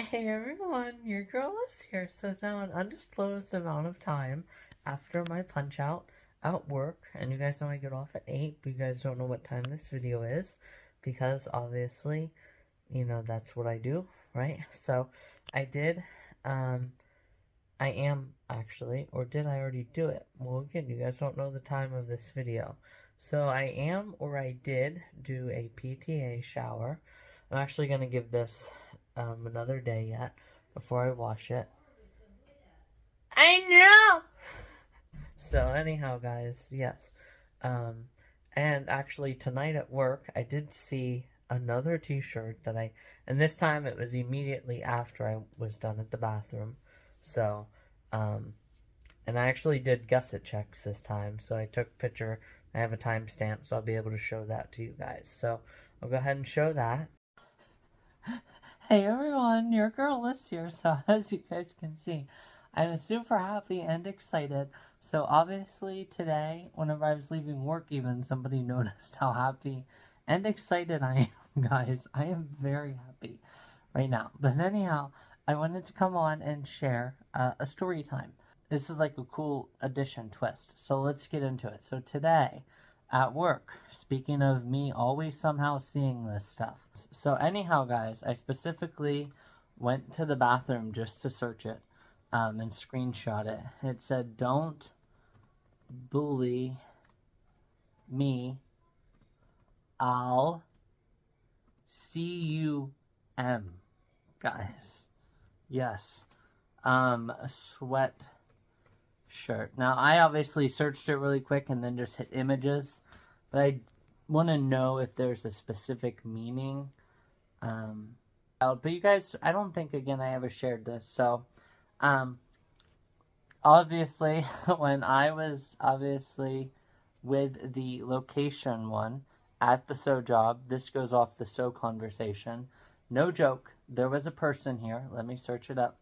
Hey everyone, your girl is here. So it's now an undisclosed amount of time after my punch out at work. And you guys know I get off at 8, but you guys don't know what time this video is because obviously, that's what I do, right? So I did, I am actually, or did I already do it? Well, again, you guys don't know the time of this video. So I am, or I did, do a PTA shower. I'm actually going to give this another day yet before I wash it. I know! So anyhow, guys, yes. Um, and actually tonight at work, I did see another t-shirt and this time it was immediately after I was done at the bathroom. So, um, and I actually did gusset checks this time. So I took a picture. I have a timestamp, so I'll be able to show that to you guys. So I'll go ahead and show that. Hey everyone, your girl is here. So as you guys can see, I'm super happy and excited. So obviously today, whenever I was leaving work even, somebody noticed how happy and excited I am, guys. I am very happy right now. But anyhow, I wanted to come on and share a story time. This is like a cool addition twist. So let's get into it. So today, at work, speaking of me always somehow seeing this stuff. So anyhow, guys, I specifically went to the bathroom just to search it and screenshot it. It said, "Don't bully me. I'll see you, guys." Yes. Sweat shirt. Now, I obviously searched it really quick and then just hit images, but I want to know if there's a specific meaning. But you guys, I don't think, again, I ever shared this. So, obviously, when I was with the location one at the sew job, this goes off the sew conversation. No joke, there was a person here. Let me search it up.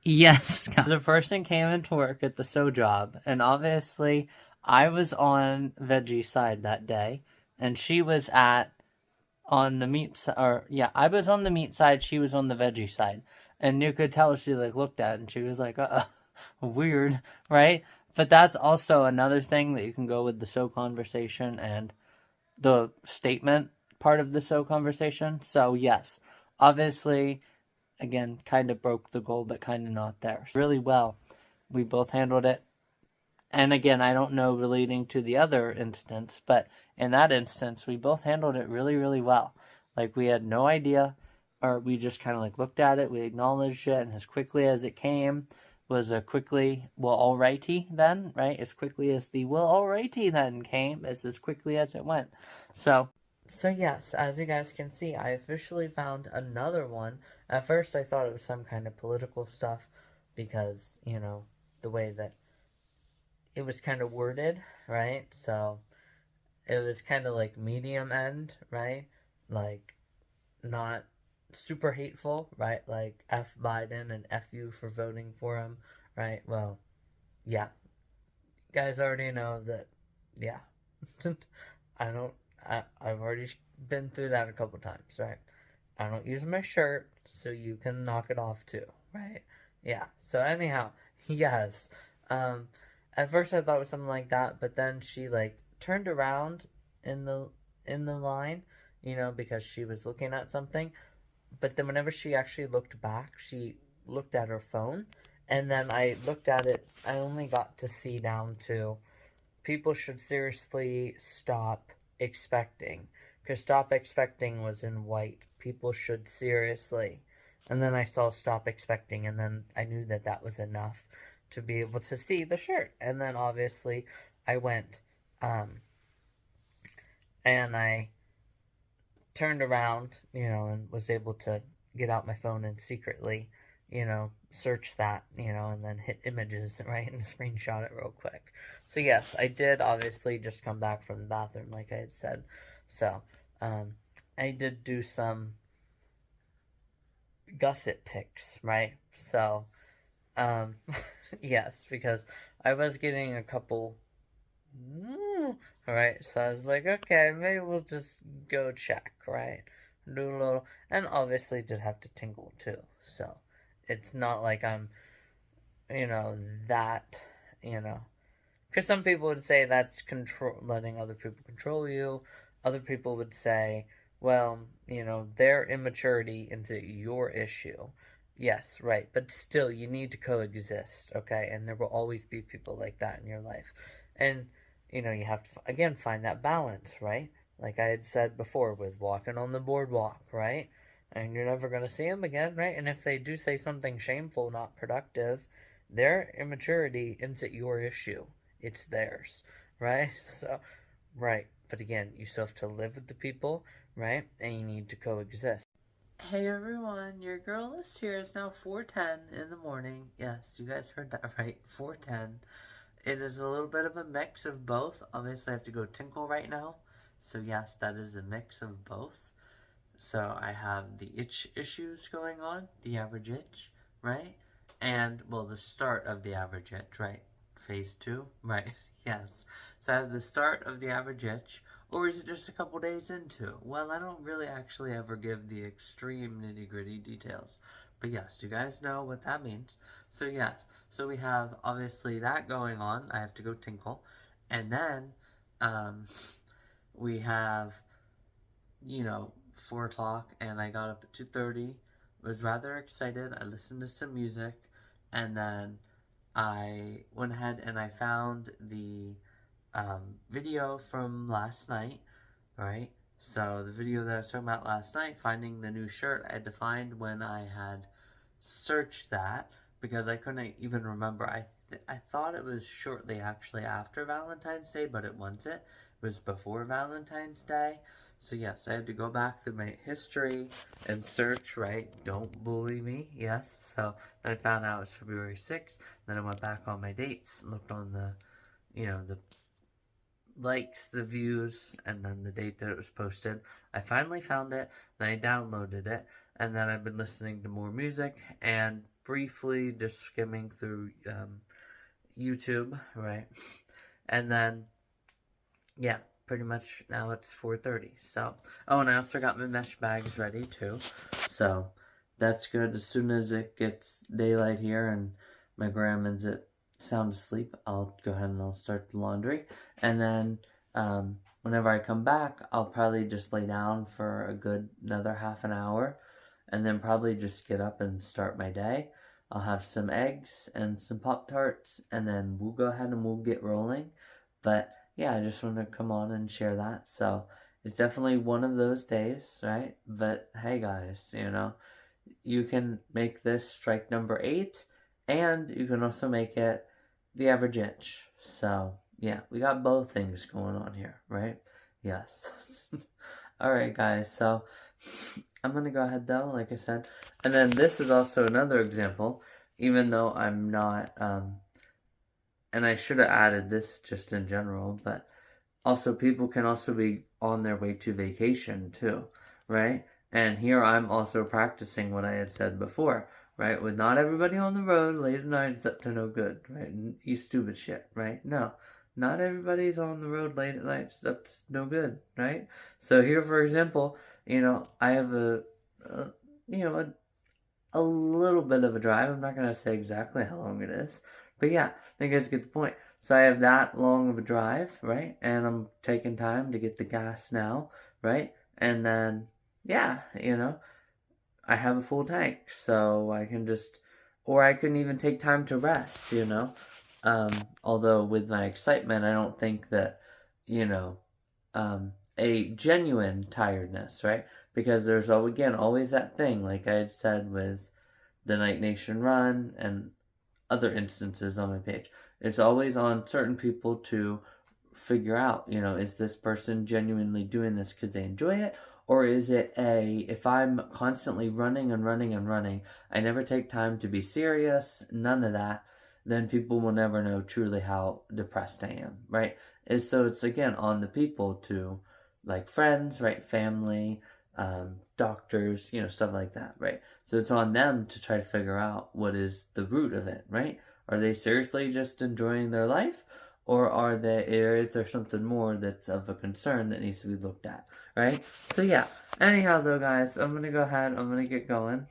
Yes, the person came into work at the sew job, and obviously I was on veggie side that day, and she was on the meat side, or yeah, I was on the meat side, she was on the veggie side, and you could tell she looked at it and she was like, weird, right? But that's also another thing that you can go with the sew conversation and the statement part of the sew conversation. So yes, obviously, again, kind of broke the goal, but kind of not there. Really well. We both handled it. And again, I don't know relating to the other instance, but in that instance, we both handled it really, really well. Like, we had no idea, or we just kind of looked at it, we acknowledged it, and as quickly as it came was a quickly, well, alrighty then, right? As quickly as the well, alrighty then came, as quickly as it went. So yes, as you guys can see, I officially found another one. At first, I thought it was some kind of political stuff because, the way that it was kind of worded, right? So it was kind of like medium end, right? Like, not super hateful, right? Like F Biden and F you for voting for him, right? Well, yeah. You guys already know that, yeah. I've already been through that a couple times, right? I don't use my shirt, so you can knock it off too, right? Yeah. So anyhow, yes. At first I thought it was something like that, but then she turned around in the line, because she was looking at something. But then whenever she actually looked back, she looked at her phone, and then I looked at it. I only got to see down to people should seriously stop expecting, because stop expecting was in white. People should seriously. And then I saw stop expecting, and then I knew that that was enough to be able to see the shirt. And then obviously I went and I turned around, and was able to get out my phone and secretly, search that, and then hit images, right, and screenshot it real quick. So yes, I did obviously just come back from the bathroom, like I had said. So, I did do some gusset pics, right? So, yes, because I was getting a couple. Alright, so I was like, okay, maybe we'll just go check, right? do a little, and obviously did have to tingle too. So it's not like I'm, you know, that, you know, because some people would say that's control, letting other people control you. Other people would say, well, you know, their immaturity into your issue. Yes, right. But still, you need to coexist, okay? And there will always be people like that in your life. And, you know, you have to, again, find that balance, right? Like I had said before with walking on the boardwalk, right? And you're never going to see them again, right? And if they do say something shameful, not productive, their immaturity isn't your issue, it's theirs, right? So, right. But again, you still have to live with the people, right? And you need to coexist. Hey everyone, your girl list here is now 4:10 in the morning. Yes, you guys heard that right. 4:10. It is a little bit of a mix of both. Obviously, I have to go tinkle right now. So yes, that is a mix of both. So I have the itch issues going on, the average itch, right? And, well, the start of the average itch, right? Phase 2, right? Yes. So I have the start of the average itch, or is it just a couple days into? Well, I don't really actually ever give the extreme nitty-gritty details. But yes, you guys know what that means. So yes, so we have obviously that going on. I have to go tinkle. And then we have, you know, 4 o'clock, and I got up at 2:30. Was rather excited. I listened to some music, and then I went ahead and I found the video from last night, right? So the video that I was talking about last night, finding the new shirt, I had to find when I had searched that because I couldn't even remember. I thought it was shortly actually after Valentine's Day, but it wasn't. It was before Valentine's Day. So yes, I had to go back through my history and search, right? Don't bully me, yes. So then I found out it was February 6th. Then I went back on my dates, looked on the, you know, the likes, the views, and then the date that it was posted. I finally found it, then I downloaded it, and then I've been listening to more music and briefly just skimming through YouTube, right? And then, yeah, pretty much now it's 4:30. So, oh, and I also got my mesh bags ready too. So, that's good. As soon as it gets daylight here and my grandma's at sound asleep, I'll go ahead and I'll start the laundry. And then, whenever I come back, I'll probably just lay down for a good another half an hour and then probably just get up and start my day. I'll have some eggs and some Pop-Tarts, and then we'll go ahead and we'll get rolling. But yeah, I just want to come on and share that. So it's definitely one of those days, right? But hey guys, you know, you can make this strike number 8, and you can also make it the average itch. So yeah, we got both things going on here, right? Yes. Alright guys, so I'm gonna go ahead though, like I said. And then this is also another example, even though I'm not, and I should have added this just in general, but also people can also be on their way to vacation too, right? And here I'm also practicing what I had said before, right? With not everybody on the road late at night, it's up to no good, right? You stupid shit, right? No, not everybody's on the road late at night, it's up to no good, right? So here, for example, you know, I have a little bit of a drive. I'm not going to say exactly how long it is, but yeah, I think you guys get the point. So I have that long of a drive, right? And I'm taking time to get the gas now, right? And then, yeah, you know, I have a full tank, so I can just, or I can even take time to rest, you know? Although with my excitement, I don't think that, you know, a genuine tiredness, right? Because there's, again, always that thing, like I had said with the Night Nation run and other instances on my page. It's always on certain people to figure out, you know, is this person genuinely doing this because they enjoy it? Or is it if I'm constantly running and running and running, I never take time to be serious, none of that, then people will never know truly how depressed I am, right? And so it's, again, on the people to, like, friends, right, family, doctors, you know, stuff like that, right? So it's on them to try to figure out what is the root of it, right? Are they seriously just enjoying their life? Or is there something more that's of a concern that needs to be looked at, right? So yeah, Anyhow, though, guys, I'm gonna go ahead. I'm gonna get going,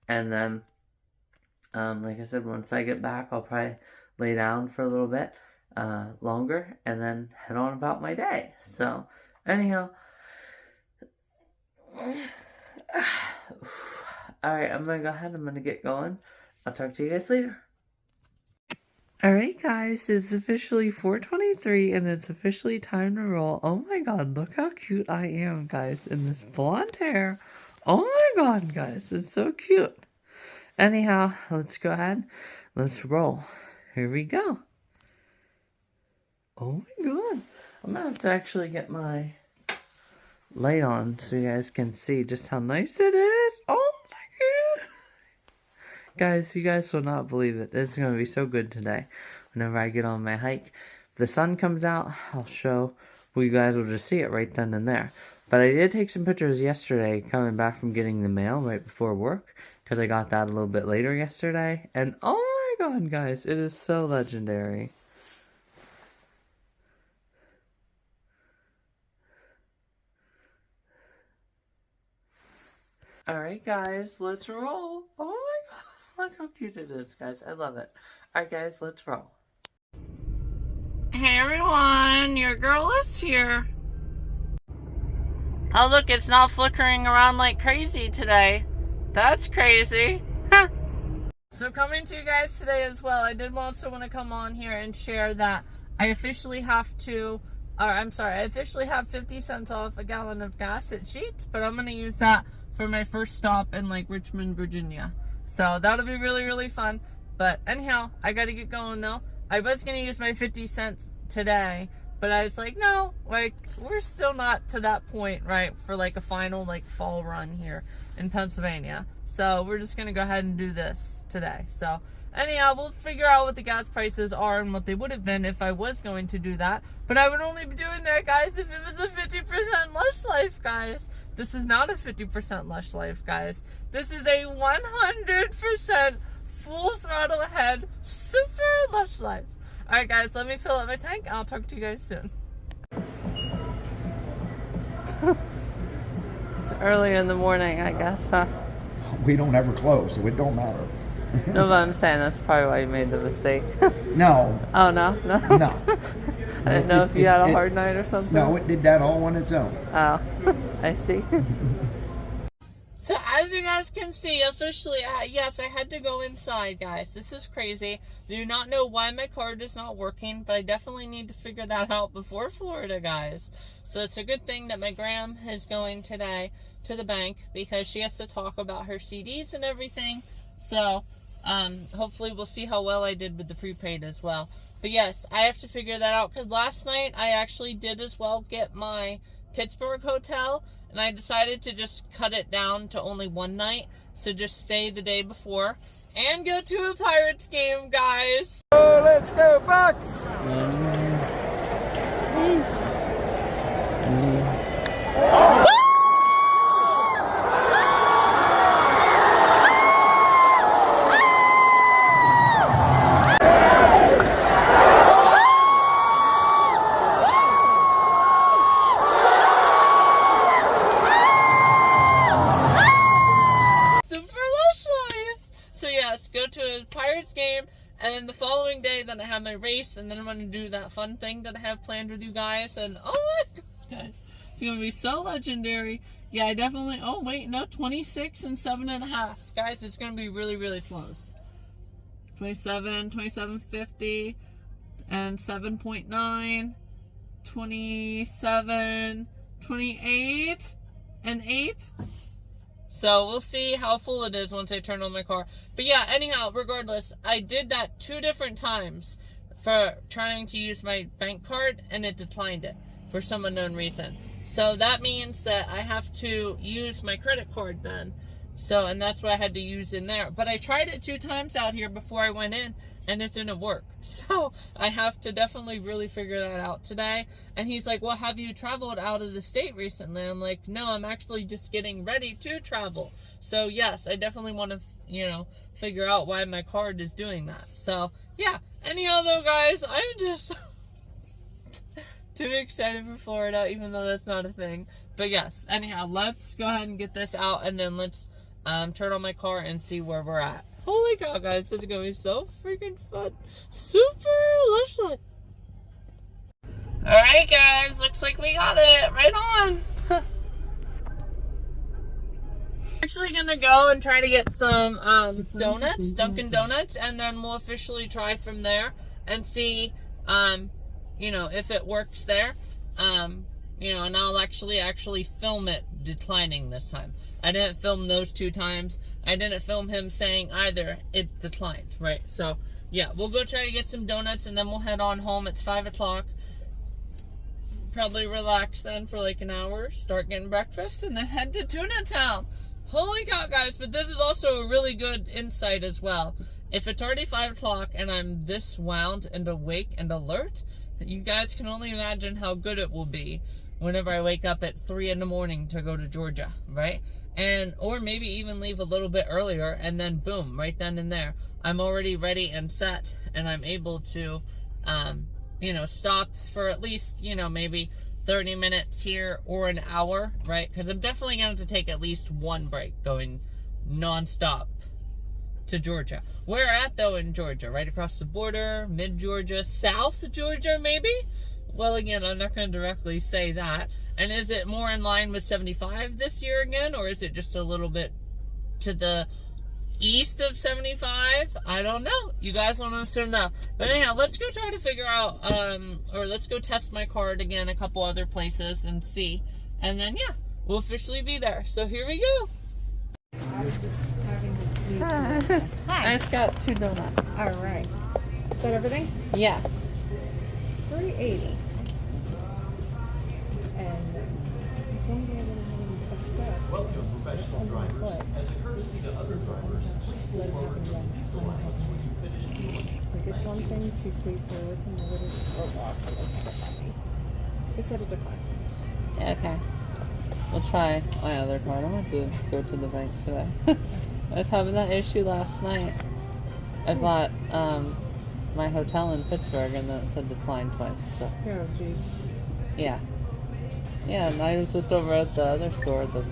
and then, like I said, once I get back, I'll probably lay down for a little bit longer, and then head on about my day. So, anyhow, all right, I'm gonna go ahead. I'm gonna get going. I'll talk to you guys later. Alright guys, it's officially 4:23 and it's officially time to roll. Oh my god, look how cute I am, guys, in this blonde hair. Oh my god, guys, it's so cute. Anyhow, let's go ahead. Let's roll. Here we go. Oh my god. I'm gonna have to actually get my light on so you guys can see just how nice it is. Oh my god. Guys, you guys will not believe it. It's going to be so good today. Whenever I get on my hike, if the sun comes out, I'll show. Well, you guys will just see it right then and there. But I did take some pictures yesterday coming back from getting the mail right before work. Because I got that a little bit later yesterday. And oh my god, guys, it is so legendary. Alright guys, let's roll. Oh my god. Look how cute it is, guys. I love it. Alright, guys, let's roll. Hey, everyone. Your girl is here. Oh, look, it's not flickering around like crazy today. That's crazy. Huh. So coming to you guys today as well, I did also want to come on here and share that I officially have 50 cents off a gallon of gas at Sheetz, but I'm going to use that for my first stop in, like, Richmond, Virginia. So that'll be really, really fun. But anyhow, I gotta get going though. I was gonna use my 50 cents today, but I was like, no, like, we're still not to that point, right, for like a final like fall run here in Pennsylvania. So we're just gonna go ahead and do this today. So anyhow, we'll figure out what the gas prices are and what they would have been if I was going to do that. But I would only be doing that, guys, if it was a 50% Lush Life, guys. This is not a 50% Lush Life, guys. This is a 100% full throttle ahead super Lush Life. Alright guys, let me fill up my tank and I'll talk to you guys soon. It's early in the morning, I guess, huh? We don't ever close, so it don't matter. No, but I'm saying that's probably why you made the mistake. No. Oh, no? No? No. I didn't know if you had a hard night or something. No, it did that all on its own. Oh, I see. So as you guys can see, officially, yes, I had to go inside, guys. This is crazy. I do not know why my card is not working, but I definitely need to figure that out before Florida, guys. So it's a good thing that my gram is going today to the bank because she has to talk about her CDs and everything. So hopefully we'll see how well I did with the prepaid as well. But yes, I have to figure that out because last night I actually did as well get my Pittsburgh hotel, and I decided to just cut it down to only one night, so just stay the day before and go to a Pirates game, guys. Oh, let's go back. Game, and then the following day then I have my race, and then I'm going to do that fun thing that I have planned with you guys, and oh my god, guys, it's going to be so legendary. Yeah, I definitely, oh wait, no, 26 and 7.5, guys, it's going to be really, really close. 27.50 and 7.9, 27, 28 and 8. So we'll see how full it is once I turn on my car. But yeah, anyhow, regardless, I did that 2 different times for trying to use my bank card, and it declined it for some unknown reason. So that means that I have to use my credit card then. So, and that's what I had to use in there. But I tried it 2 times out here before I went in, and it didn't work. So I have to definitely really figure that out today. And he's like, well, have you traveled out of the state recently? I'm like, no, I'm actually just getting ready to travel. So yes, I definitely want to, you know, figure out why my card is doing that. So yeah, anyhow though, guys, I'm just Too excited for Florida, even though that's not a thing. But yes, anyhow, let's go ahead and get this out, and then let's turn on my car and see where we're at. Holy cow, guys, this is going to be so freaking fun. Super lush. Alright, guys, looks like we got it. Right on. Actually gonna go and try to get some donuts, Dunkin' Donuts, and then we'll officially try from there and see, you know, if it works there. You know, and I'll actually film it declining this time. I didn't film those 2 times. I didn't film him saying either it declined, right? So, yeah, we'll go try to get some donuts, and then we'll head on home. It's 5 o'clock. Probably relax then for like an hour, start getting breakfast, and then head to Tuna Town. Holy cow, guys, but this is also a really good insight as well. If it's already 5 o'clock and I'm this wound and awake and alert, you guys can only imagine how good it will be whenever I wake up at 3 in the morning to go to Georgia, right? And, or maybe even leave a little bit earlier, and then boom, right then and there, I'm already ready and set, and I'm able to, you know, stop for at least, you know, maybe 30 minutes here or an hour, right? Because I'm definitely going to have to take at least one break going non-stop to Georgia. Where at, though, in Georgia? Right across the border? Mid-Georgia? South Georgia, maybe? Well, again, I'm not going to directly say that. And is it more in line with 75 this year again? Or is it just a little bit to the east of 75? I don't know. You guys want us to know. But anyhow, let's go try to figure out, or let's go test my card again a couple other places and see. And then, yeah, we'll officially be there. So here we go. Hi. I just got 2 donuts. All right. Is that everything? Yeah. $3.80. And this one guy that I'm having a step. Welcome, professional drivers. As a courtesy to other drivers, please pull forward to these allowance when you finish fueling. It's like, it's one thing to squeeze through, it's another to scroll off and like step on me. It said it declined. Yeah, okay. We'll try my other card. I'm going to have to go to the bank today. I was having that issue last night. I bought my hotel in Pittsburgh, and then it said decline twice. So Oh, jeez. yeah. Yeah, and I was just over at the other store, the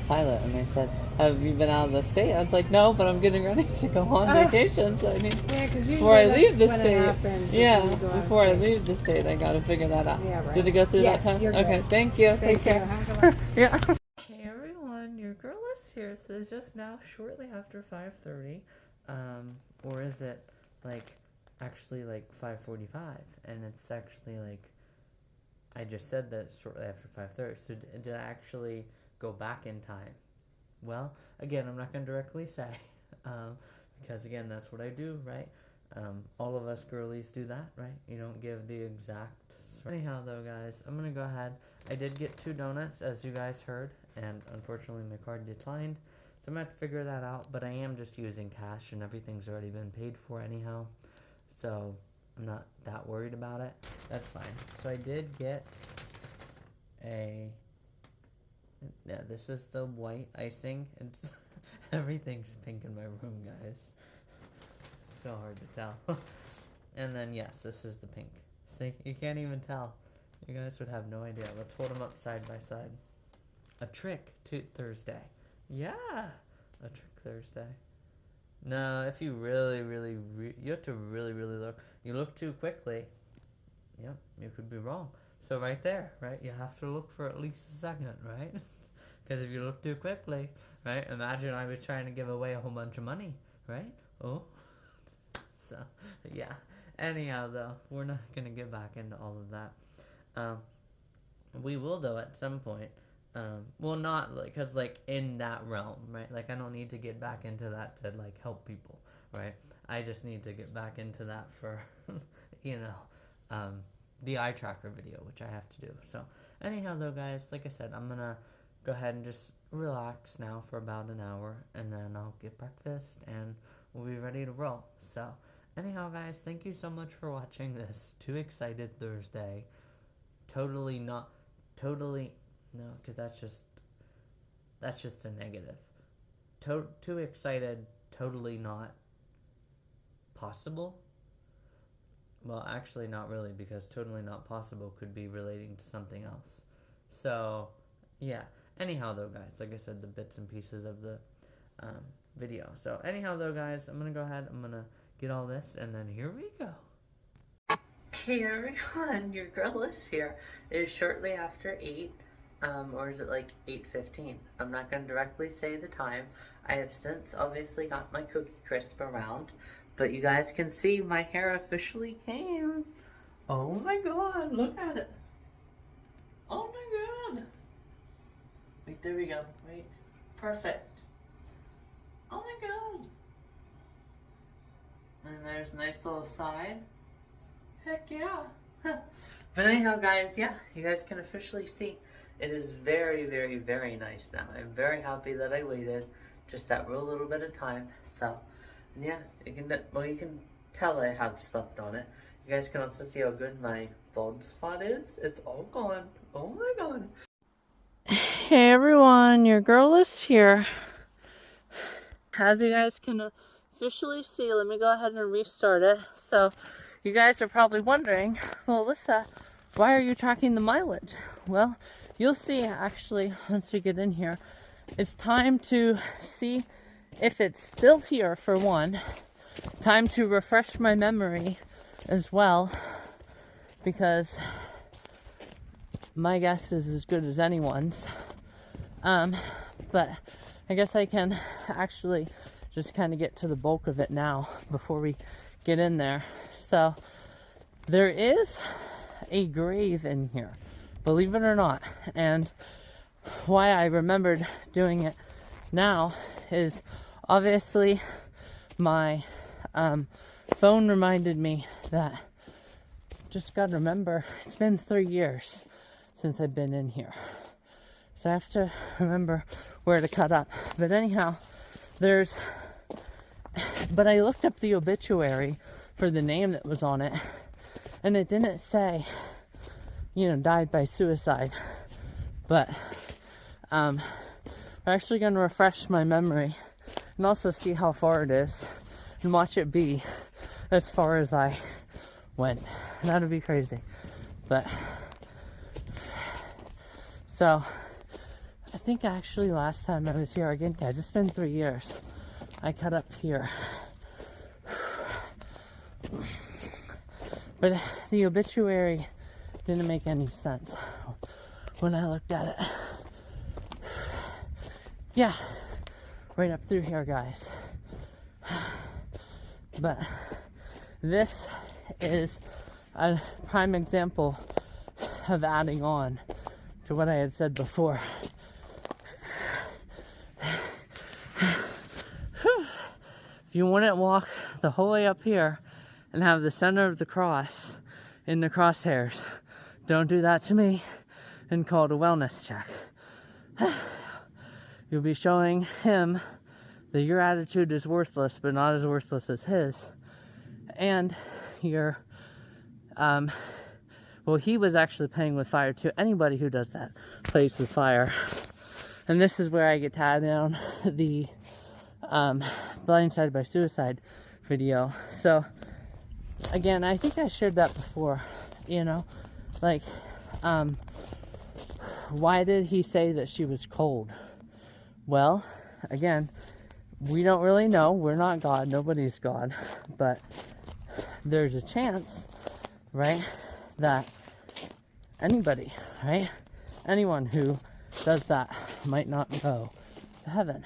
Pilot, and they said, have you been out of the state? I was like, no, but I'm getting ready to go on vacation, so I need... Yeah, because Before I leave the when it state, happens, yeah, before you go out of before I state. leave the state, I gotta figure that out. Yeah, right. Did it go through Yes, that time? you're Okay, good. thank you. Thank you. Have a good one. Yeah. Hey everyone, your girl is here. So it's just now shortly after 5:30, or is it like actually like 5:45? And it's actually like I just said that shortly after 5:30. So did I actually go back in time? Well, again, I'm not gonna directly say, because again, that's what I do, right? All of us girlies do that, right? You don't give the exact. Anyhow, though, guys, I'm gonna go ahead. I did get 2 donuts, as you guys heard, and unfortunately my card declined, so I'm gonna have to figure that out. But I am just using cash, and everything's already been paid for anyhow, so I'm not that worried about it. That's fine. So I did get a. Yeah, this is the white icing. It's everything's pink in my room, guys. So hard to tell. And then yes, this is the pink. See, you can't even tell. You guys would have no idea. Let's hold them up side by side. A trick to Thursday. Yeah, a trick Thursday. No, if you really, you have to really look. You look too quickly. Yep, you could be wrong. So right there, right? You have to look for at least a second, right? Because if you look too quickly, right? Imagine I was trying to give away a whole bunch of money, right? Oh. So, yeah. Anyhow, though, we're not going to get back into all of that. We will, though, at some point. Well, not, like, because, like, in that realm, right? Like, I don't need to get back into that to, like, help people, right? I just need to get back into that for, you know, the eye tracker video, which I have to do. So, anyhow, though, guys, like I said, I'm going to go ahead and just relax now for about an hour, and then I'll get breakfast, and we'll be ready to roll. So, anyhow, guys, thank you so much for watching this Too Excited Thursday. No, because that's just a negative. Too excited, totally not possible. Well, actually not really, because totally not possible could be relating to something else. So, yeah. Anyhow, though, guys, like I said, the bits and pieces of the video. So, anyhow, though, guys, I'm going to go ahead. I'm going to get all this, and then here we go. Hey, everyone. Your girl is here. It is shortly after 8, or is it like 8:15? I'm not going to directly say the time. I have since obviously got my Cookie Crisp around. But you guys can see my hair officially came. Oh my god, look at it. Oh my god. Wait, there we go. Wait. Perfect. Oh my god. And there's a nice little side. Heck yeah. But anyhow, guys, yeah, you guys can officially see. It is very, very, very nice now. I'm very happy that I waited just that real little bit of time. So, yeah, you can tell I have slept on it. You guys can also see how good my bald spot is. It's all gone. Oh my god. Hey everyone, your girl is here. As you guys can officially see, let me go ahead and restart it. So, you guys are probably wondering, well, Alyssa, why are you tracking the mileage? Well, you'll see actually once we get in here. It's time to see if it's still here, for one. Time to refresh my memory as well, because my guess is as good as anyone's. But I guess I can actually just kind of get to the bulk of it now before we get in there. So there is a grave in here, believe it or not. And why I remembered doing it now is obviously my phone reminded me that just gotta remember it's been 3 years since I've been in here, so I have to remember where to cut up. But anyhow, but I looked up the obituary for the name that was on it, and it didn't say, died by suicide. But I'm actually gonna refresh my memory and also see how far it is and watch it be as far as I went. That'd be crazy. But so I think actually last time I was here, again guys, it's been 3 years, I cut up here. But the obituary didn't make any sense when I looked at it. Yeah, right up through here, guys. But this is a prime example of adding on to what I had said before. If you wouldn't walk the whole way up here and have the center of the cross in the crosshairs, don't do that to me and call it a wellness check. You'll be showing him that your attitude is worthless, but not as worthless as his. And you're, well, he was actually playing with fire too. Anybody who does that plays with fire. And this is where I get to add down the blindsided by suicide video. So again, I think I shared that before, like, why did he say that she was cold? Well, again, we don't really know. We're not God. Nobody's God. But there's a chance, right, that anybody, right, anyone who does that might not go to heaven.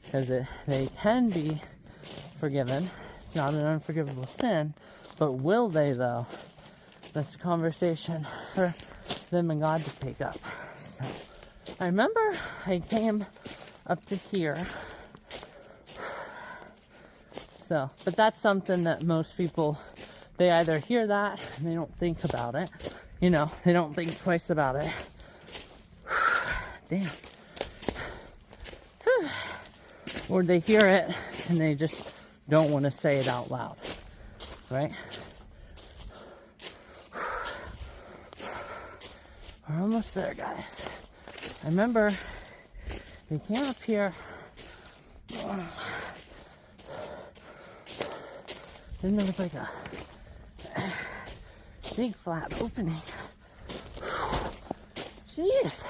Because they can be forgiven. It's not an unforgivable sin. But will they, though? That's a conversation for them and God to take up. So, I remember I came up to here. So, but that's something that most people, they either hear that and they don't think about it. They don't think twice about it. Damn. Or they hear it and they just don't want to say it out loud. Right? We're almost there, guys. I remember they came up here. Then there was like a Big flat opening. Jeez.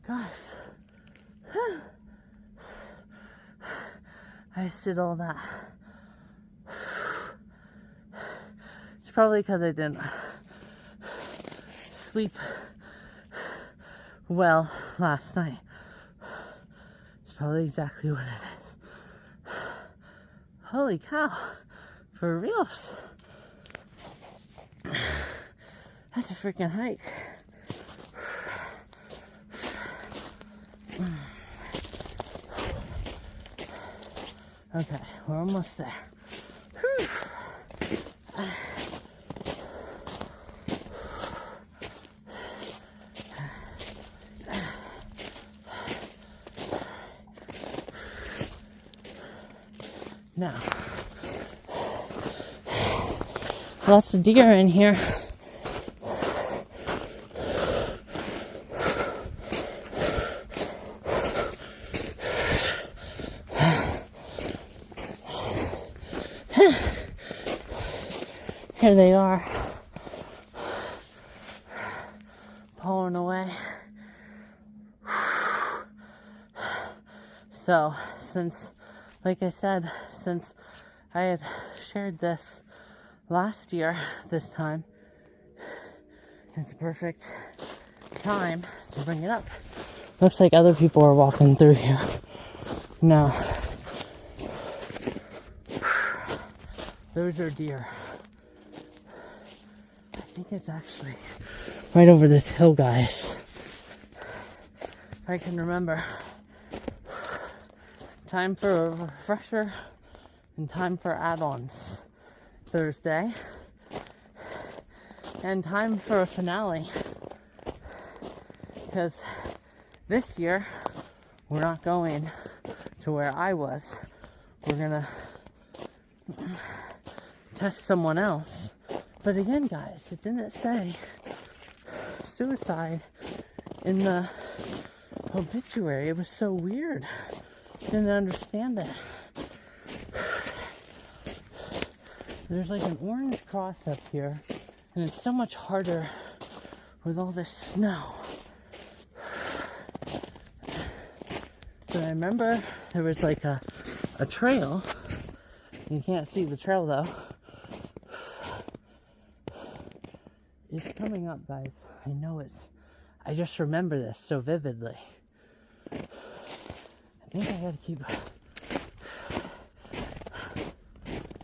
Gosh. I just did all that. It's probably because I didn't sleep well last night. It's probably exactly what it is. Holy cow. For reals. That's a freaking hike. Okay, we're almost there. Whew. Now, lots of deer in here. Here they are, pulling away. So, like I said, since I had shared this last year, this time, it's a perfect time to bring it up. Looks like other people are walking through here. No. Those are deer. I think it's actually right over this hill, guys. If I can remember. Time for a refresher and time for add-ons. Thursday. And time for a finale. Because this year, we're not going to where I was. We're gonna test someone else. But again, guys, it didn't say suicide in the obituary. It was so weird. Didn't understand it. There's like an orange cross up here, and it's so much harder with all this snow. But I remember there was like a trail. You can't see the trail though. It's coming up, guys. I know I just remember this so vividly. I think I gotta keep...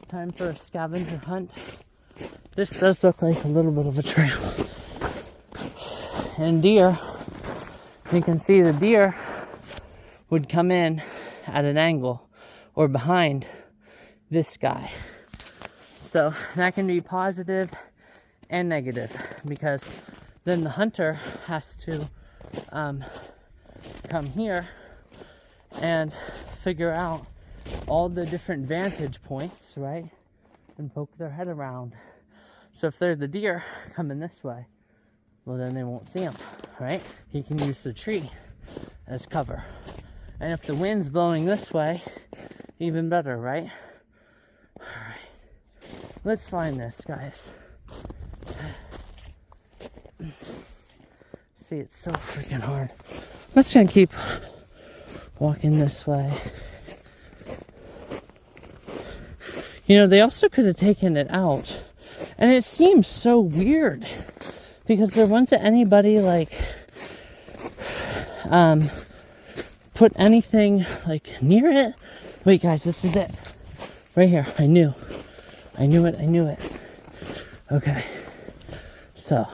Time for a scavenger hunt. This does look like a little bit of a trail. And deer, you can see the deer would come in at an angle or behind this guy. So that can be positive and negative, because then the hunter has to come here and figure out all the different vantage points, right? And poke their head around. So if they're the deer coming this way, well, then they won't see him, right? He can use the tree as cover. And if the wind's blowing this way, even better, right? All right, let's find this, guys. See, it's so freaking hard. I'm just gonna keep walking this way. You know, they also could have taken it out. And it seems so weird, because there wasn't anybody like put anything like near it. Wait, guys, this is it. Right here. I knew it. Okay. So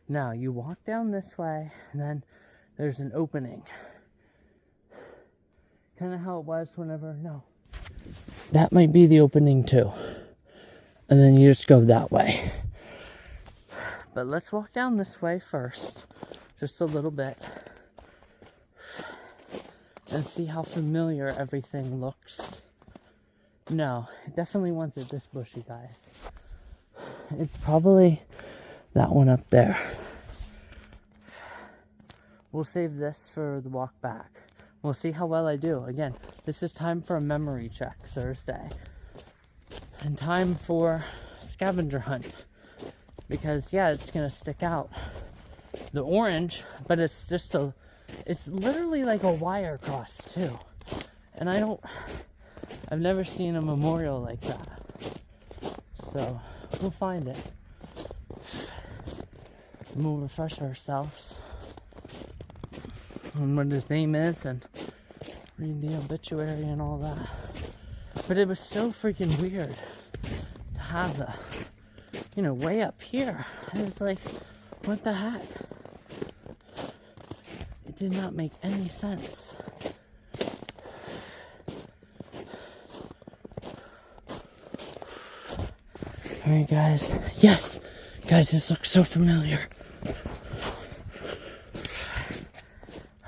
now you walk down this way, and then there's an opening. Kind of how it was whenever, no. That might be the opening too. And then you just go that way. But let's walk down this way first. Just a little bit. And see how familiar everything looks. No, it definitely wasn't this bushy, guys. It's probably that one up there. We'll save this for the walk back. We'll see how well I do. Again, this is time for a memory check Thursday. in time for scavenger hunt. Because yeah, it's gonna stick out the orange, but it's just it's literally like a wire cross too. And I've never seen a memorial like that. So we'll find it. And we'll refresh ourselves on what his name is and read the obituary and all that. But it was so freaking weird to have the, way up here. It was like, what the heck? It did not make any sense. Alright, guys. Yes! Guys, this looks so familiar.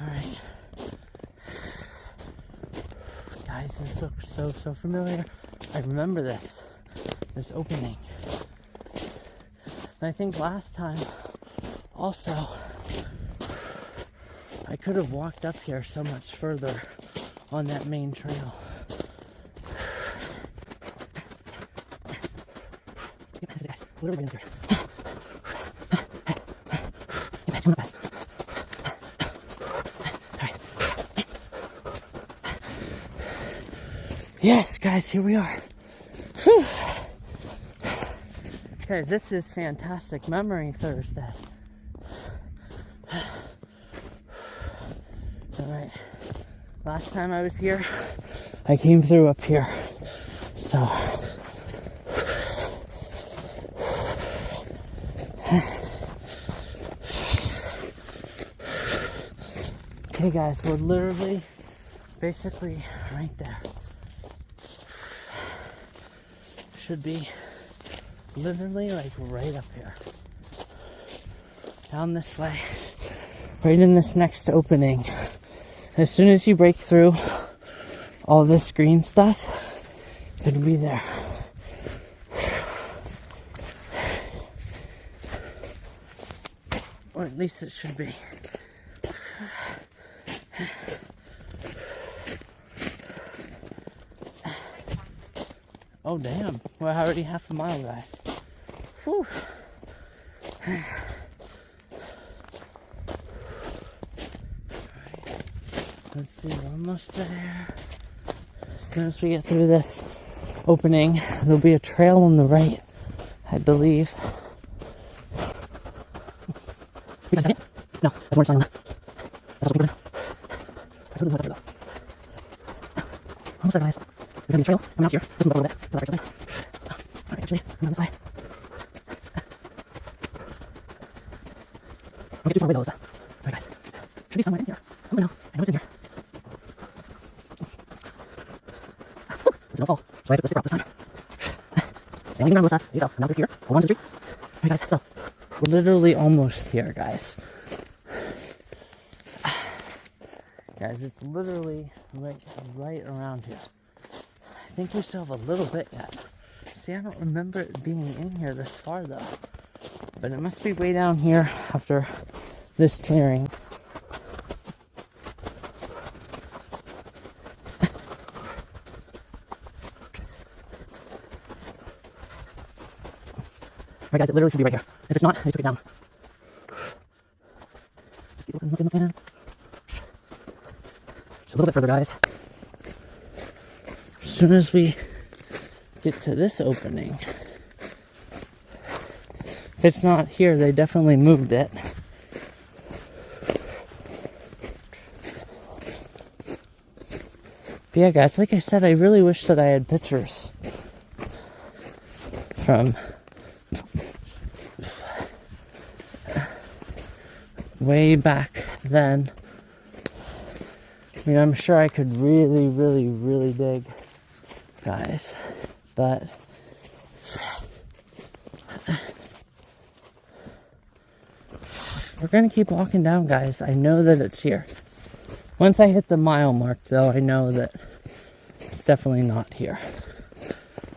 Alright. Guys, this looks so familiar. I remember this opening. And I think last time, also, I could have walked up here so much further on that main trail. Literally right here. Alright. Yes, guys, here we are. Whew. Guys, this is fantastic Memory Thursday. Alright. Last time I was here, I came through up here. So okay, guys, we're literally basically right there. Should be literally like right up here. Down this way. Right in this next opening. As soon as you break through all this green stuff, it'll be there. Or at least it should be. Oh damn, we're already half a mile, guys. Whew. Let's see, we're almost there. As soon as we get through this opening, there'll be a trail on the right, I believe. You guys see it? No, that's more sign on that. That's what we're doing. I totally know what's up though. Almost there, guys. There's gonna be a trail coming out here. This one's up a little bit. To the right or something. Alright, actually, I'm on this way. Don't get too far away though, Alyssa. Alright, guys. Should be somewhere in here. Oh no, I know it's in here. It's no fall, so I have to put the sticker up this time. Same thing around, Alyssa. There you go. Now through here. Hold on to the tree. Alright, guys, so we're literally almost here, guys. Guys, it's literally right around here. I think we still have a little bit yet. See, I don't remember it being in here this far though. But it must be way down here after this clearing. Alright guys, it literally should be right here. If it's not, they took it down. Just keep looking. Just a little bit further, guys. As soon as we get to this opening, if it's not here, they definitely moved it. But yeah, guys, like I said, I really wish that I had pictures from way back then. I mean, I'm sure I could really dig, guys, but we're gonna keep walking down, guys. I know that it's here. Once I hit the mile mark, though, I know that it's definitely not here,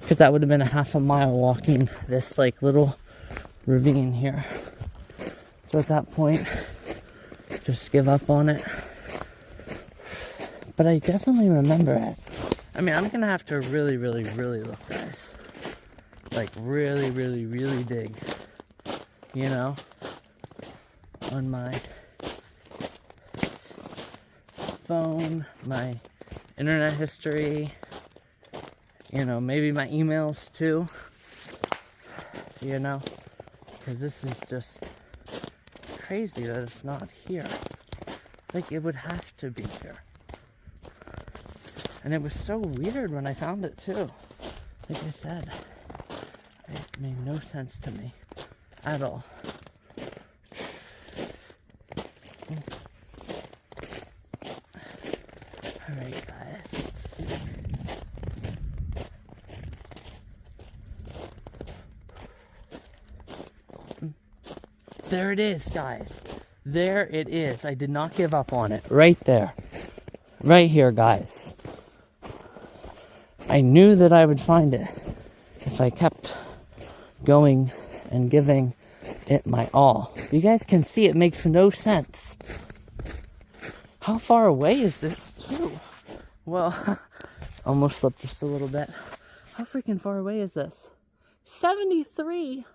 because that would have been a half a mile walking this like little ravine here. So at that point, just give up on it. But I definitely remember it. I mean, I'm gonna have to really look, guys. like really, really, really dig, you know, on my phone, my internet history, you know, maybe my emails too, you know, because this is just crazy that it's not here. Like, it would have to be here. And it was so weird when I found it too. Like I said, it made no sense to me at all. Alright, guys. There it is, guys. There it is. I did not give up on it. Right there. Right here, guys. I knew that I would find it if I kept going and giving it my all. You guys can see it makes no sense. How far away is this, too? Well, almost slipped just a little bit. How freaking far away is this? 73?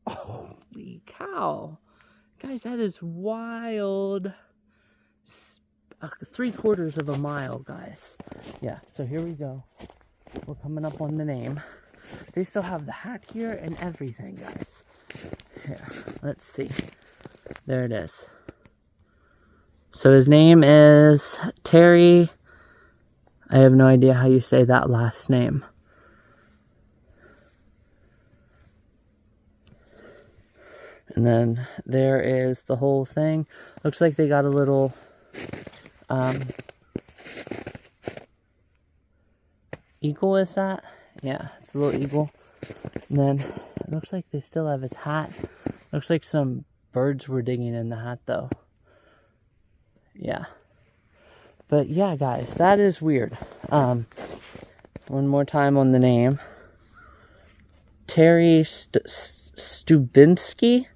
Holy cow. Guys, that is wild. 3/4 of a mile, guys. Yeah, so here we go. We're coming up on the name. They still have the hat here and everything, guys. Here, let's see. There it is. So his name is Terry. I have no idea how you say that last name. And then there is the whole thing. Looks like they got a little eagle, is that? Yeah, it's a little eagle. And then it looks like they still have his hat. Looks like some birds were digging in the hat though. Yeah. But yeah, guys, that is weird. One more time on the name. Terry Stubinsky?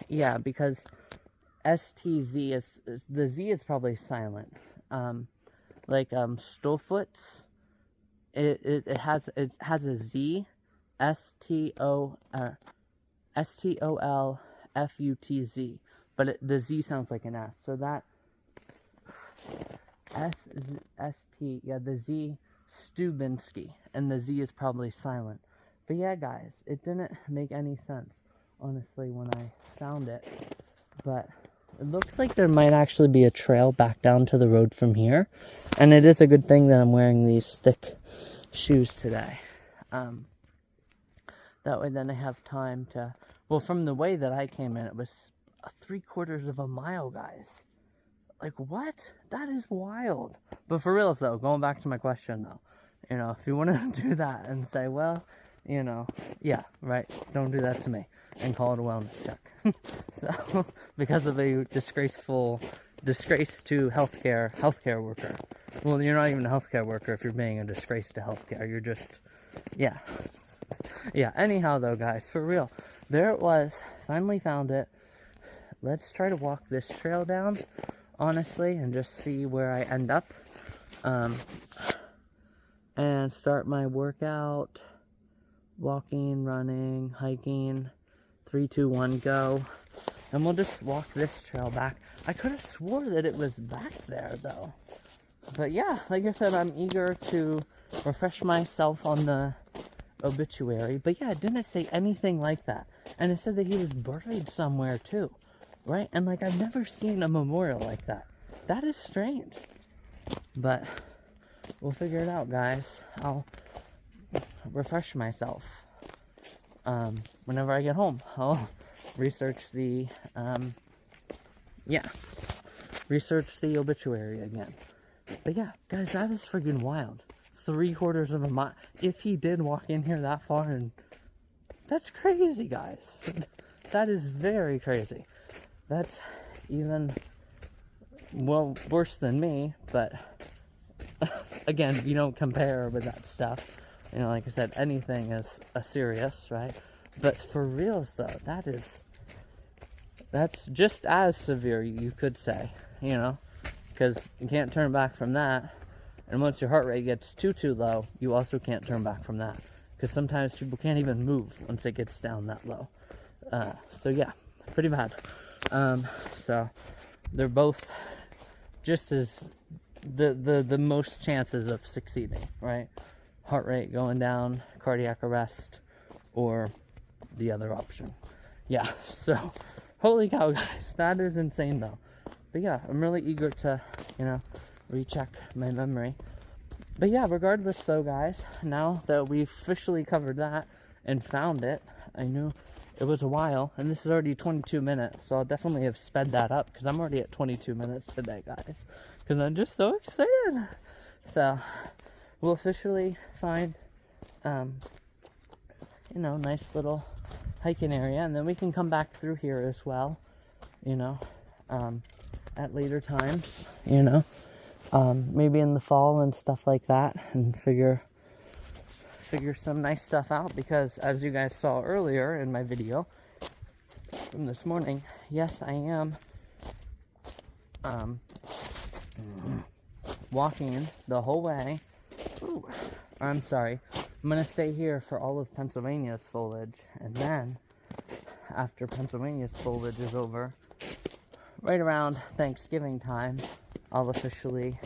Yeah, because STZ is, the Z is probably silent. Like Stolfutz, it has a Z, STOLFUTZ, but the Z sounds like an S. So that ST, yeah, the Z, Stubinsky, and the Z is probably silent. But yeah, guys, it didn't make any sense, honestly, when I found it. But it looks like there might actually be a trail back down to the road from here. And it is a good thing that I'm wearing these thick shoes today. That way then I have time to... Well, from the way that I came in, it was 3/4 of a mile, guys. Like, what? That is wild. But for reals, though, going back to my question, though. You know, if you want to do that and say, well... You know, yeah, right. Don't do that to me and call it a wellness check. So, because of a disgrace to healthcare worker. Well, you're not even a healthcare worker if you're being a disgrace to healthcare. You're just, yeah. Yeah, anyhow, though, guys, for real. There it was. Finally found it. Let's try to walk this trail down, honestly, and just see where I end up. And start my workout. Walking, running, hiking, 3, 2, 1, go. And we'll just walk this trail back. I could have swore that it was back there, though. But yeah, like I said, I'm eager to refresh myself on the obituary. But yeah, it didn't say anything like that. And it said that he was buried somewhere, too. Right? And like, I've never seen a memorial like that. That is strange. But we'll figure it out, guys. I'll refresh myself whenever I get home. I'll research the research the obituary again. But yeah, guys, that is freaking wild. 3/4 of a mile. If he did walk in here that far, and that's crazy, guys. That is very crazy. That's even, well, worse than me, but again, you don't compare with that stuff. You know, like I said, anything is serious, right? But for reals, though, that's just as severe, you could say, you know, because you can't turn back from that. And once your heart rate gets too low, you also can't turn back from that. Because sometimes people can't even move once it gets down that low. So yeah, pretty bad. So they're both just as the most chances of succeeding, right? Heart rate going down, cardiac arrest, or the other option. Yeah, so holy cow, guys, that is insane though. But yeah, I'm really eager to, recheck my memory. But yeah, regardless though, guys, now that we've officially covered that and found it, I knew it was a while, and this is already 22 minutes, so I'll definitely have sped that up, because I'm already at 22 minutes today, guys, because I'm just so excited. So, we'll officially find, nice little hiking area, and then we can come back through here as well, at later times, maybe in the fall and stuff like that, and figure some nice stuff out, because as you guys saw earlier in my video from this morning, yes, I am walking the whole way. Ooh, I'm sorry, I'm gonna stay here for all of Pennsylvania's foliage, and then after Pennsylvania's foliage is over, right around Thanksgiving time, I'll officially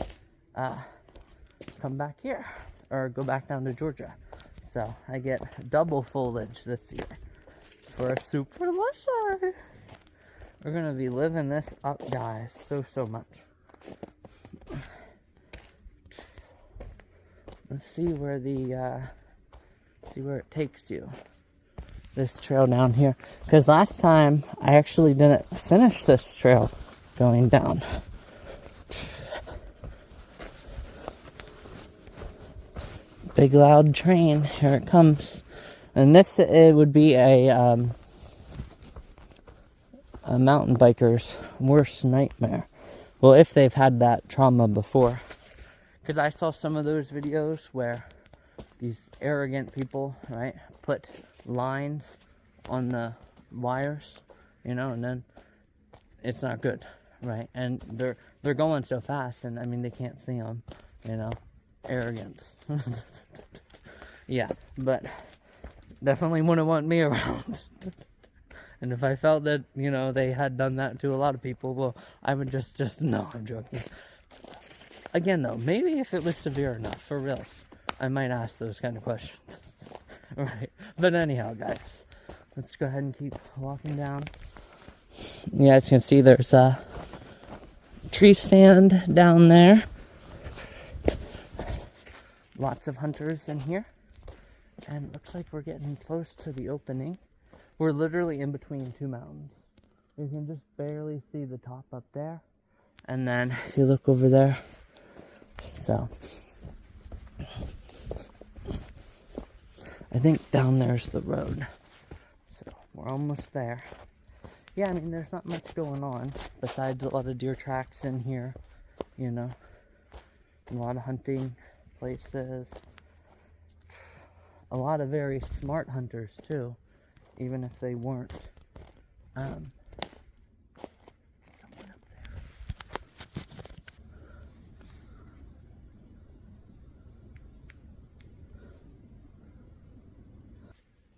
come back here, or go back down to Georgia. So I get double foliage this year for a super delicious. We're gonna be living this up, guys, so much. Let's see where it takes you. This trail down here, because last time I actually didn't finish this trail going down. Big loud train, here it comes. And it would be a mountain biker's worst nightmare. Well, if they've had that trauma before. Because I saw some of those videos where these arrogant people, right, put lines on the wires, and then it's not good, right? And they're going so fast, and I mean, they can't see them, arrogance. Yeah, but definitely wouldn't want me around. And if I felt that, they had done that to a lot of people, well, I would just no, I'm joking. Again, though, maybe if it was severe enough, for real, I might ask those kind of questions. Right, but anyhow, guys, let's go ahead and keep walking down. Yeah, as you can see, there's a tree stand down there. Lots of hunters in here. And it looks like we're getting close to the opening. We're literally in between two mountains. You can just barely see the top up there. And then if you look over there, so I think down there's the road. So we're almost there. Yeah, I mean, there's not much going on besides a lot of deer tracks in here, a lot of hunting places. A lot of very smart hunters too, even if they weren't. Someone up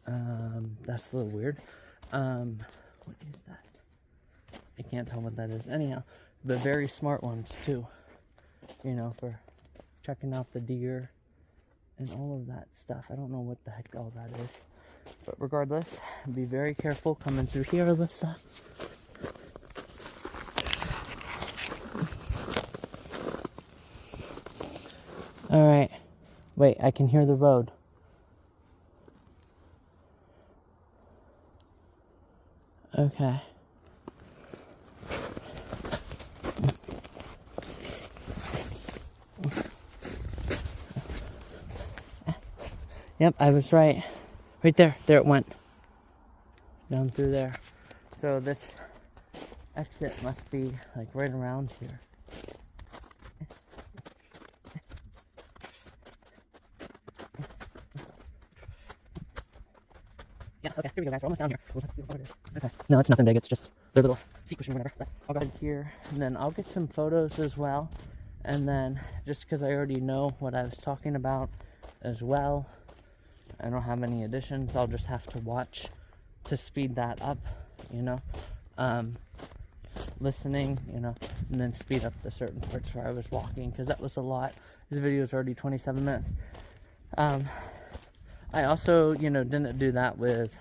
there. That's a little weird. What is that? I can't tell what that is. Anyhow, but very smart ones too. For checking out the deer and all of that stuff. I don't know what the heck all that is. But regardless, be very careful coming through here, Alyssa. Alright. Wait, I can hear the road. Okay. Yep, I was right. Right there. There it went. Down through there. So this exit must be like right around here. Yeah, okay, here we go, guys. We're almost down here. We'll have to see what it is. Okay. No, it's nothing big. It's just their little seat cushion or whatever. But I'll go ahead here, and then I'll get some photos as well. And then, just because I already know what I was talking about as well, I don't have any additions. I'll just have to watch to speed that up, you know. Listening, you know, and then speed up the certain parts where I was walking, because that was a lot. This video is already 27 minutes. I also, you know, didn't do that with,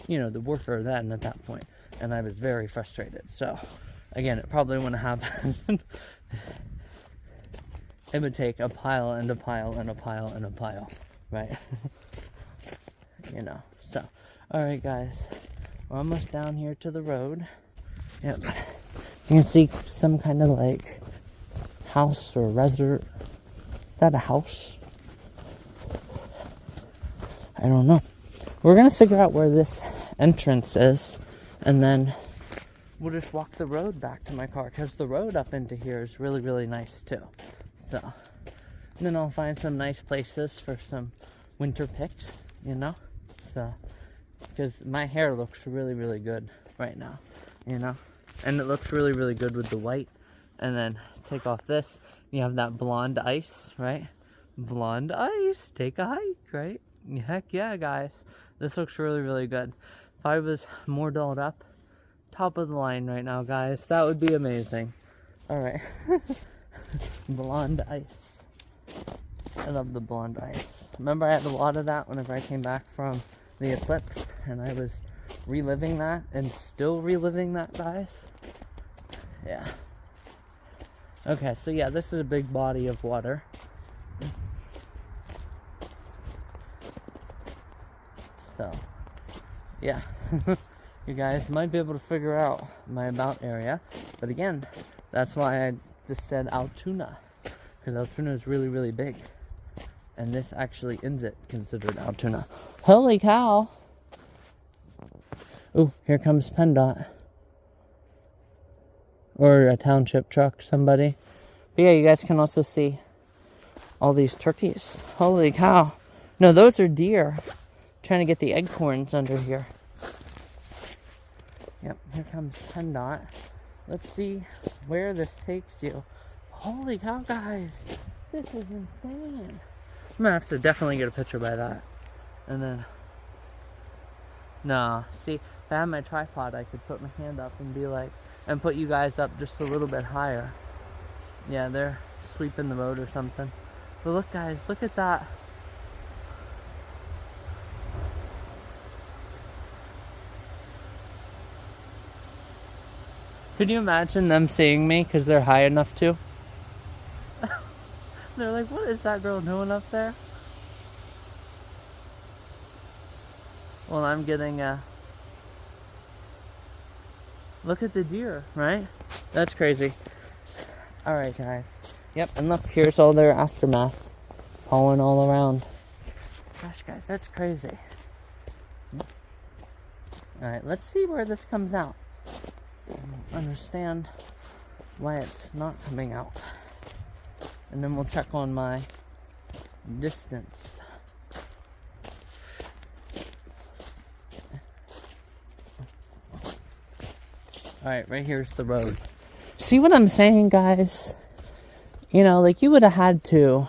you know, the worker then at that point, and I was very frustrated. So, again, it probably wouldn't happen. It would take a pile and a pile and a pile and a pile, right? You know, so, alright guys, we're almost down here to the road. Yep. You can see some kind of like house or residence. Is that a house? I don't know. We're gonna figure out where this entrance is, and then we'll just walk the road back to my car, because the road up into here is really, really nice too. So, and then I'll find some nice places for some winter pics, you know? So, because my hair looks really, really good right now, you know? And it looks really, really good with the white. And then take off this, you have that blonde ice, right? Blonde ice, take a hike, right? Heck yeah, guys. This looks really, really good. If I was more dolled up, top of the line right now, guys, that would be amazing. Alright. Blonde ice. I love the blonde ice. Remember, I had a lot of that whenever I came back from the eclipse, and I was reliving that, and still reliving that, guys. Yeah. Okay, so yeah, this is a big body of water. So, yeah. You guys might be able to figure out my about area, but again, that's why I just said Altoona, because Altoona is really, really big. And this actually is it considered Altoona. Holy cow! Ooh, here comes PennDOT. Or a township truck, somebody. But yeah, you guys can also see all these turkeys. Holy cow. No, those are deer. Trying to get the acorns under here. Yep, here comes PennDOT. Let's see where this takes you. Holy cow, guys. This is insane. I'm gonna have to definitely get a picture by that. And then, nah, see, if I had my tripod, I could put my hand up and be like, and put you guys up just a little bit higher. Yeah, they're sweeping the road or something. But look, guys, look at that. Could you imagine them seeing me because they're high enough to? They're like, what is that girl doing up there? Well, I'm getting a... Look at the deer, right? That's crazy. Alright, guys. Yep, and look, here's all their aftermath. Hauling all around. Gosh, guys, that's crazy. Alright, let's see where this comes out. Understand why it's not coming out. And then we'll check on my distance. Alright, right here's the road. See what I'm saying, guys? You know, like, you would have had to...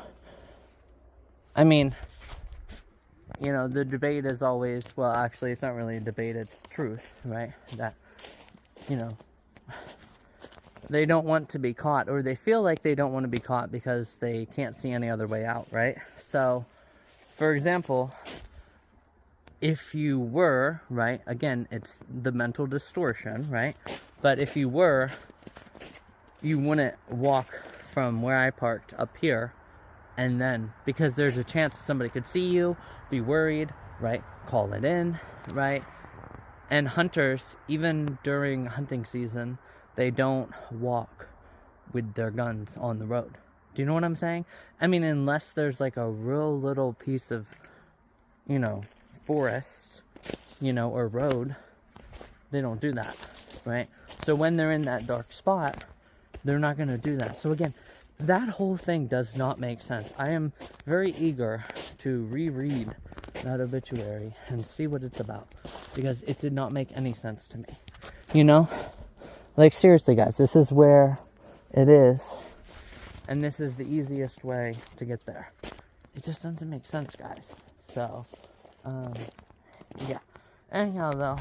I mean, you know, the debate is always... Well, actually, it's not really a debate, it's truth, right? That, you know... They don't want to be caught, or they feel like they don't want to be caught because they can't see any other way out, right? So, for example, if you were, right, again, it's the mental distortion, right? But if you were, you wouldn't walk from where I parked up here, and then, because there's a chance somebody could see you, be worried, right? Call it in, right? And hunters, even during hunting season, they don't walk with their guns on the road. Do you know what I'm saying? I mean, unless there's like a real little piece of, you know, forest, you know, or road, they don't do that, right? So when they're in that dark spot, they're not going to do that. So again, that whole thing does not make sense. I am very eager to reread that obituary and see what it's about, because it did not make any sense to me, you know? Like, seriously, guys, this is where it is. And this is the easiest way to get there. It just doesn't make sense, guys. So, yeah. Anyhow, though,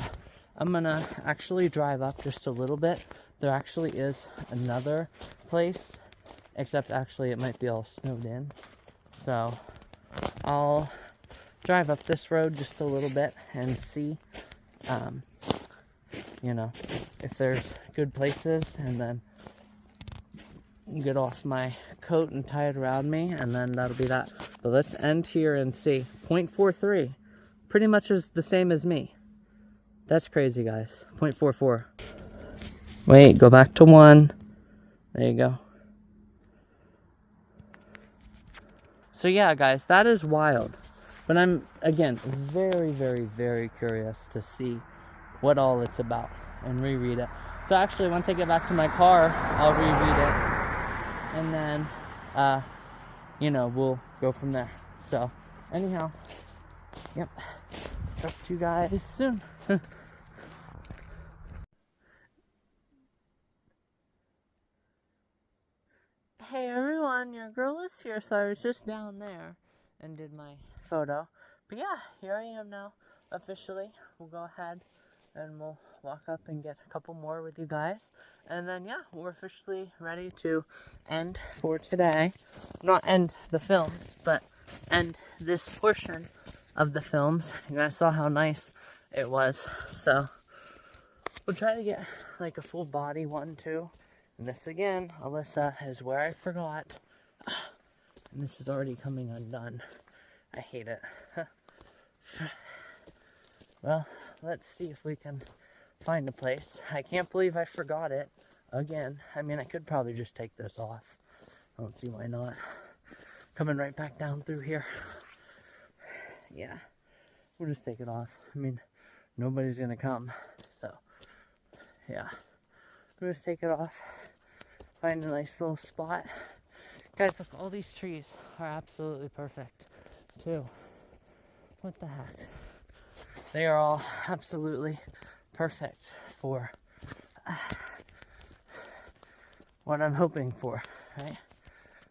I'm gonna actually drive up just a little bit. There actually is another place, except actually it might be all snowed in. So, I'll drive up this road just a little bit and see, you know, if there's good places, and then get off my coat and tie it around me, and then that'll be that. But let's end here and see. 0.43 pretty much is the same as me. That's crazy, guys. 0.44. Wait, go back to 1. There you go. So yeah, guys, that is wild. But I'm, again, very, very, very curious to see what all it's about and reread it. So actually, once I get back to my car, I'll reread it. And then, you know, we'll go from there. So, anyhow, yep. Talk to you guys soon. Hey everyone, your girl is here. So I was just down there and did my photo. But yeah, here I am now, officially. We'll go ahead and we'll walk up and get a couple more with you guys. And then, yeah, we're officially ready to end for today. Not end the film, but end this portion of the films. You guys saw how nice it was. So, we'll try to get, like, a full body one, too. And this, again, Alyssa, is where I forgot. And this is already coming undone. I hate it. Well, let's see if we can find a place. I can't believe I forgot it again. I mean, I could probably just take this off. I don't see why not. Coming right back down through here. Yeah, we'll just take it off. I mean, nobody's gonna come, so yeah, we'll just take it off. Find a nice little spot. Guys, look, all these trees are absolutely perfect too. What the heck? They are all absolutely perfect for what I'm hoping for, right?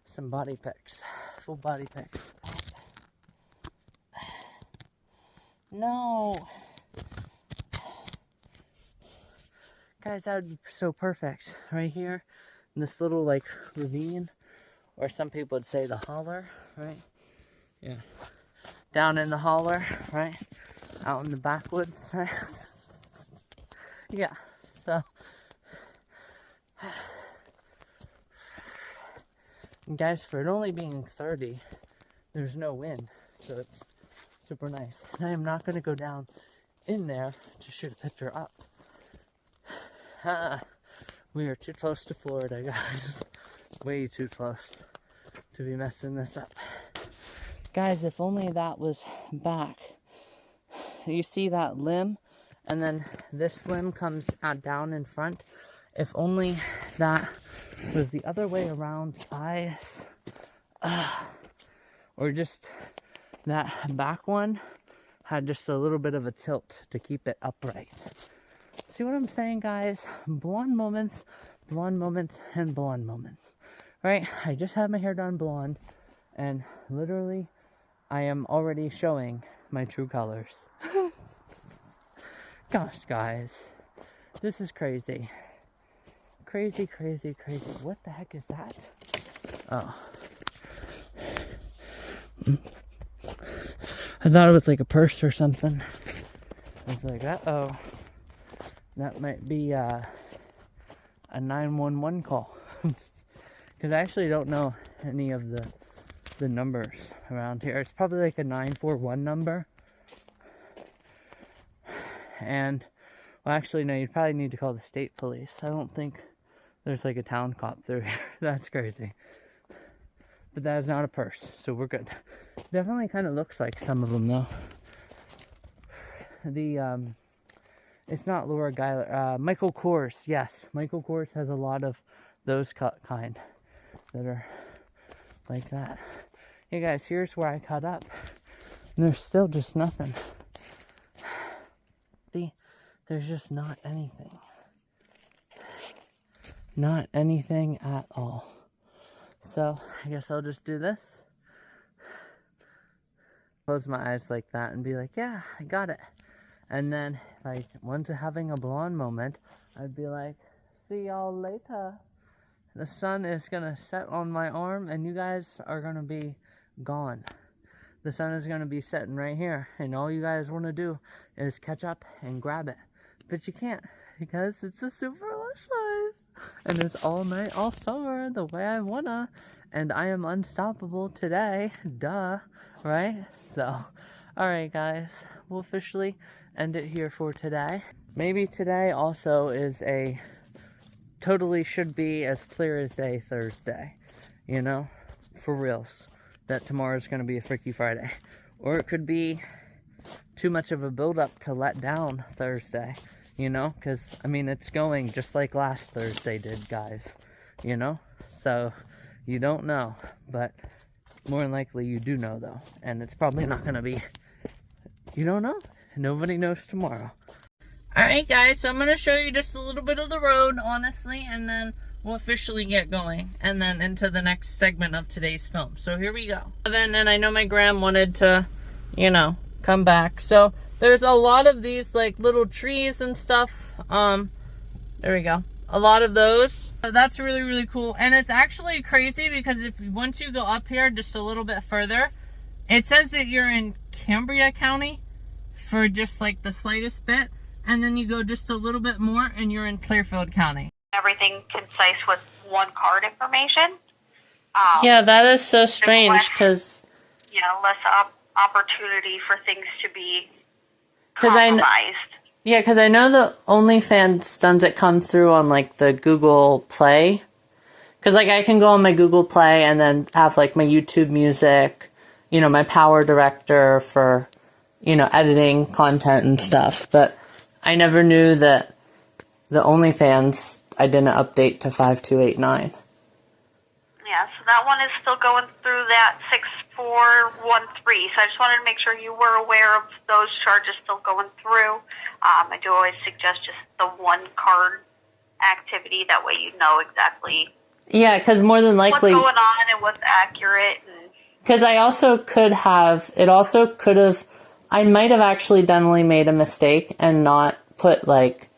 Some body pics, full body pics. No! Guys, that would be so perfect. Right here, in this little, like, ravine, or some people would say the holler, right? Yeah. Down in the holler, right? Out in the backwoods, right? Yeah, so. And guys, for it only being 30, there's no wind, so it's super nice. And I am not going to go down in there to shoot a picture up. We are too close to Florida, guys. Way too close to be messing this up. Guys, if only that was back. You see that limb? And then this limb comes down in front. If only that was the other way around, guys. Or just that back one had just a little bit of a tilt to keep it upright. See what I'm saying, guys? Blonde moments, and blonde moments. Right? I just had my hair done blonde, and literally, I am already showing my true colors. Gosh, guys. This is crazy. Crazy, crazy, crazy. What the heck is that? Oh. I thought it was like a purse or something. I was like, uh-oh. That might be a 911 call. Because I actually don't know any of the numbers around here. It's probably like a 941 number. And, well, actually, no, you'd probably need to call the state police. I don't think there's like a town cop through here. That's crazy. But that is not a purse, so we're good. Definitely kind of looks like some of them, though. It's not Laura Geiler. Michael Kors, yes. Michael Kors has a lot of those kind that are like that. Hey guys, here's where I cut up. And there's still just nothing. See, there's just not anything. Not anything at all. So, I guess I'll just do this. Close my eyes like that and be like, yeah, I got it. And then, if I want to having a blonde moment, I'd be like, see y'all later. The sun is gonna set on my arm and you guys are gonna be gone. The sun is gonna be setting right here, and all you guys wanna do is catch up and grab it. But you can't, because it's a super lush size. And it's all night, all summer, the way I wanna. And I am unstoppable today. Duh. Right? So, alright guys, we'll officially end it here for today. Maybe today also is a totally should be as clear as day Thursday. You know? For reals. That tomorrow's gonna be a Freaky Friday. Or it could be too much of a build-up to let down Thursday. You know? Because, I mean, it's going just like last Thursday did, guys. You know? So, you don't know. But more than likely you do know, though. And it's probably not gonna be... You don't know. Nobody knows tomorrow. Alright guys, so I'm going to show you just a little bit of the road, honestly, and then we'll officially get going, and then into the next segment of today's film. So here we go. And I know my gram wanted to, you know, come back. So there's a lot of these like little trees and stuff. There we go. A lot of those. So that's really, really cool. And it's actually crazy because once you go up here just a little bit further, it says that you're in Cambria County for just like the slightest bit. And then you go just a little bit more and you're in Clearfield County. Everything concise with one card information. Yeah, that is so strange because... You know, less opportunity for things to be compromised. Because I know the OnlyFans does it come through on like the Google Play. Because like I can go on my Google Play and then have like my YouTube music, you know, my Power Director for, you know, editing content and stuff. But I never knew that the OnlyFans, I didn't update to 5289. Yeah, so that one is still going through that 6413. So I just wanted to make sure you were aware of those charges still going through. I do always suggest just the one card activity. That way you know exactly. Yeah, because more than likely what's going on and what's accurate. Because I also could have, I might have accidentally made a mistake and not put like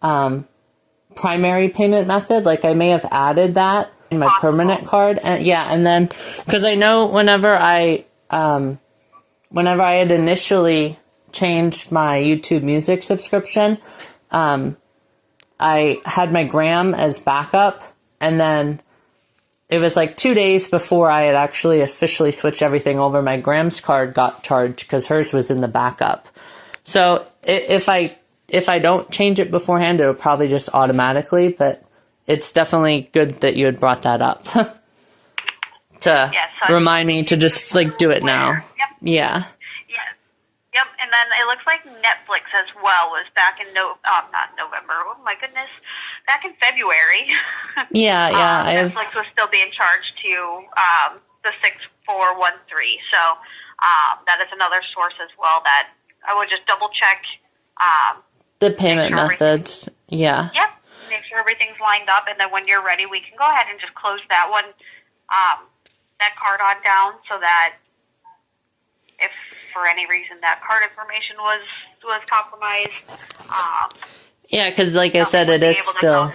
primary payment method. Like I may have added that in my permanent card. And yeah, and then because I know whenever I had initially changed my YouTube Music subscription, I had my gram as backup, and then it was like 2 days before I had actually officially switched everything over. My Gram's card got charged because hers was in the backup. So if I don't change it beforehand, it'll probably just automatically. But it's definitely good that you had brought that up to remind me to just like do it now. Yep. Yeah. Yep. And then it looks like Netflix as well was back in not November. Oh my goodness. Back in February. Yeah, Netflix was still being charged to the 6413. So that is another source as well that I would just double check. The payment methods. Yeah. Yep. Make sure everything's lined up, and then when you're ready, we can go ahead and just close that one, that card on down, so that if for any reason that card information was compromised. Yeah, because like I said, it is still.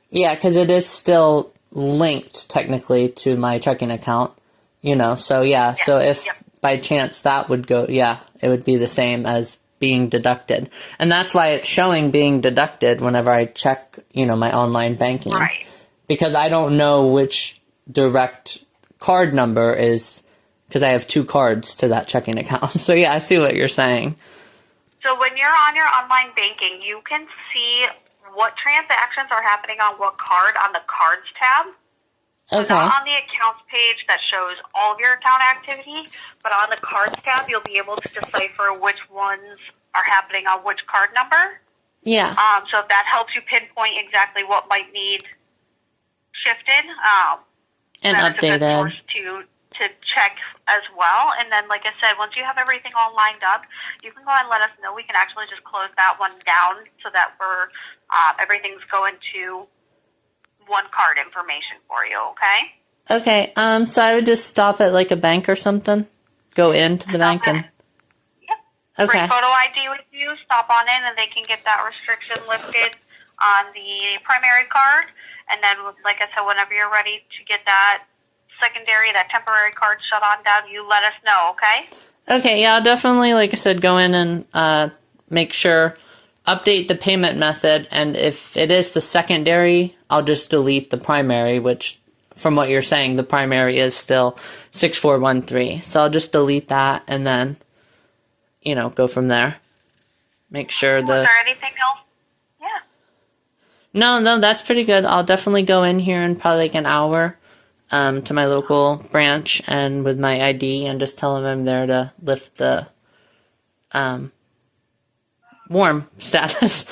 Yeah, because it is still linked technically to my checking account. You know, so yeah. So if by chance that would go, it would be the same as being deducted, and that's why it's showing being deducted whenever I check, you know, my online banking. Right. Because I don't know which direct card number is, because I have two cards to that checking account. So yeah, I see what you're saying. So when you're on your online banking, you can see what transactions are happening on what card on the cards tab. Okay. Not on the accounts page that shows all of your account activity, but on the cards tab, you'll be able to decipher which ones are happening on which card number. Yeah. So if that helps you pinpoint exactly what might need shifted, and that updated. is a good source to check as well. And then, like I said, once you have everything all lined up, you can go ahead and let us know. We can actually just close that one down so that we're everything's going to one card information for you, okay? Okay, so I would just stop at like a bank or something? Go into the bank and... Yep. Okay. Bring photo ID with you, stop on in, and they can get that restriction lifted on the primary card. And then, like I said, whenever you're ready to get that secondary, that temporary card shut on down, you let us know, okay? Okay, yeah, I'll definitely, like I said, go in and make sure, update the payment method, and if it is the secondary, I'll just delete the primary, which, from what you're saying, the primary is still 6413. So I'll just delete that and then, you know, go from there. Make sure Was there anything else? Yeah. No, that's pretty good. I'll definitely go in here in probably like an hour to my local branch and with my ID and just tell them I'm there to lift the warm status.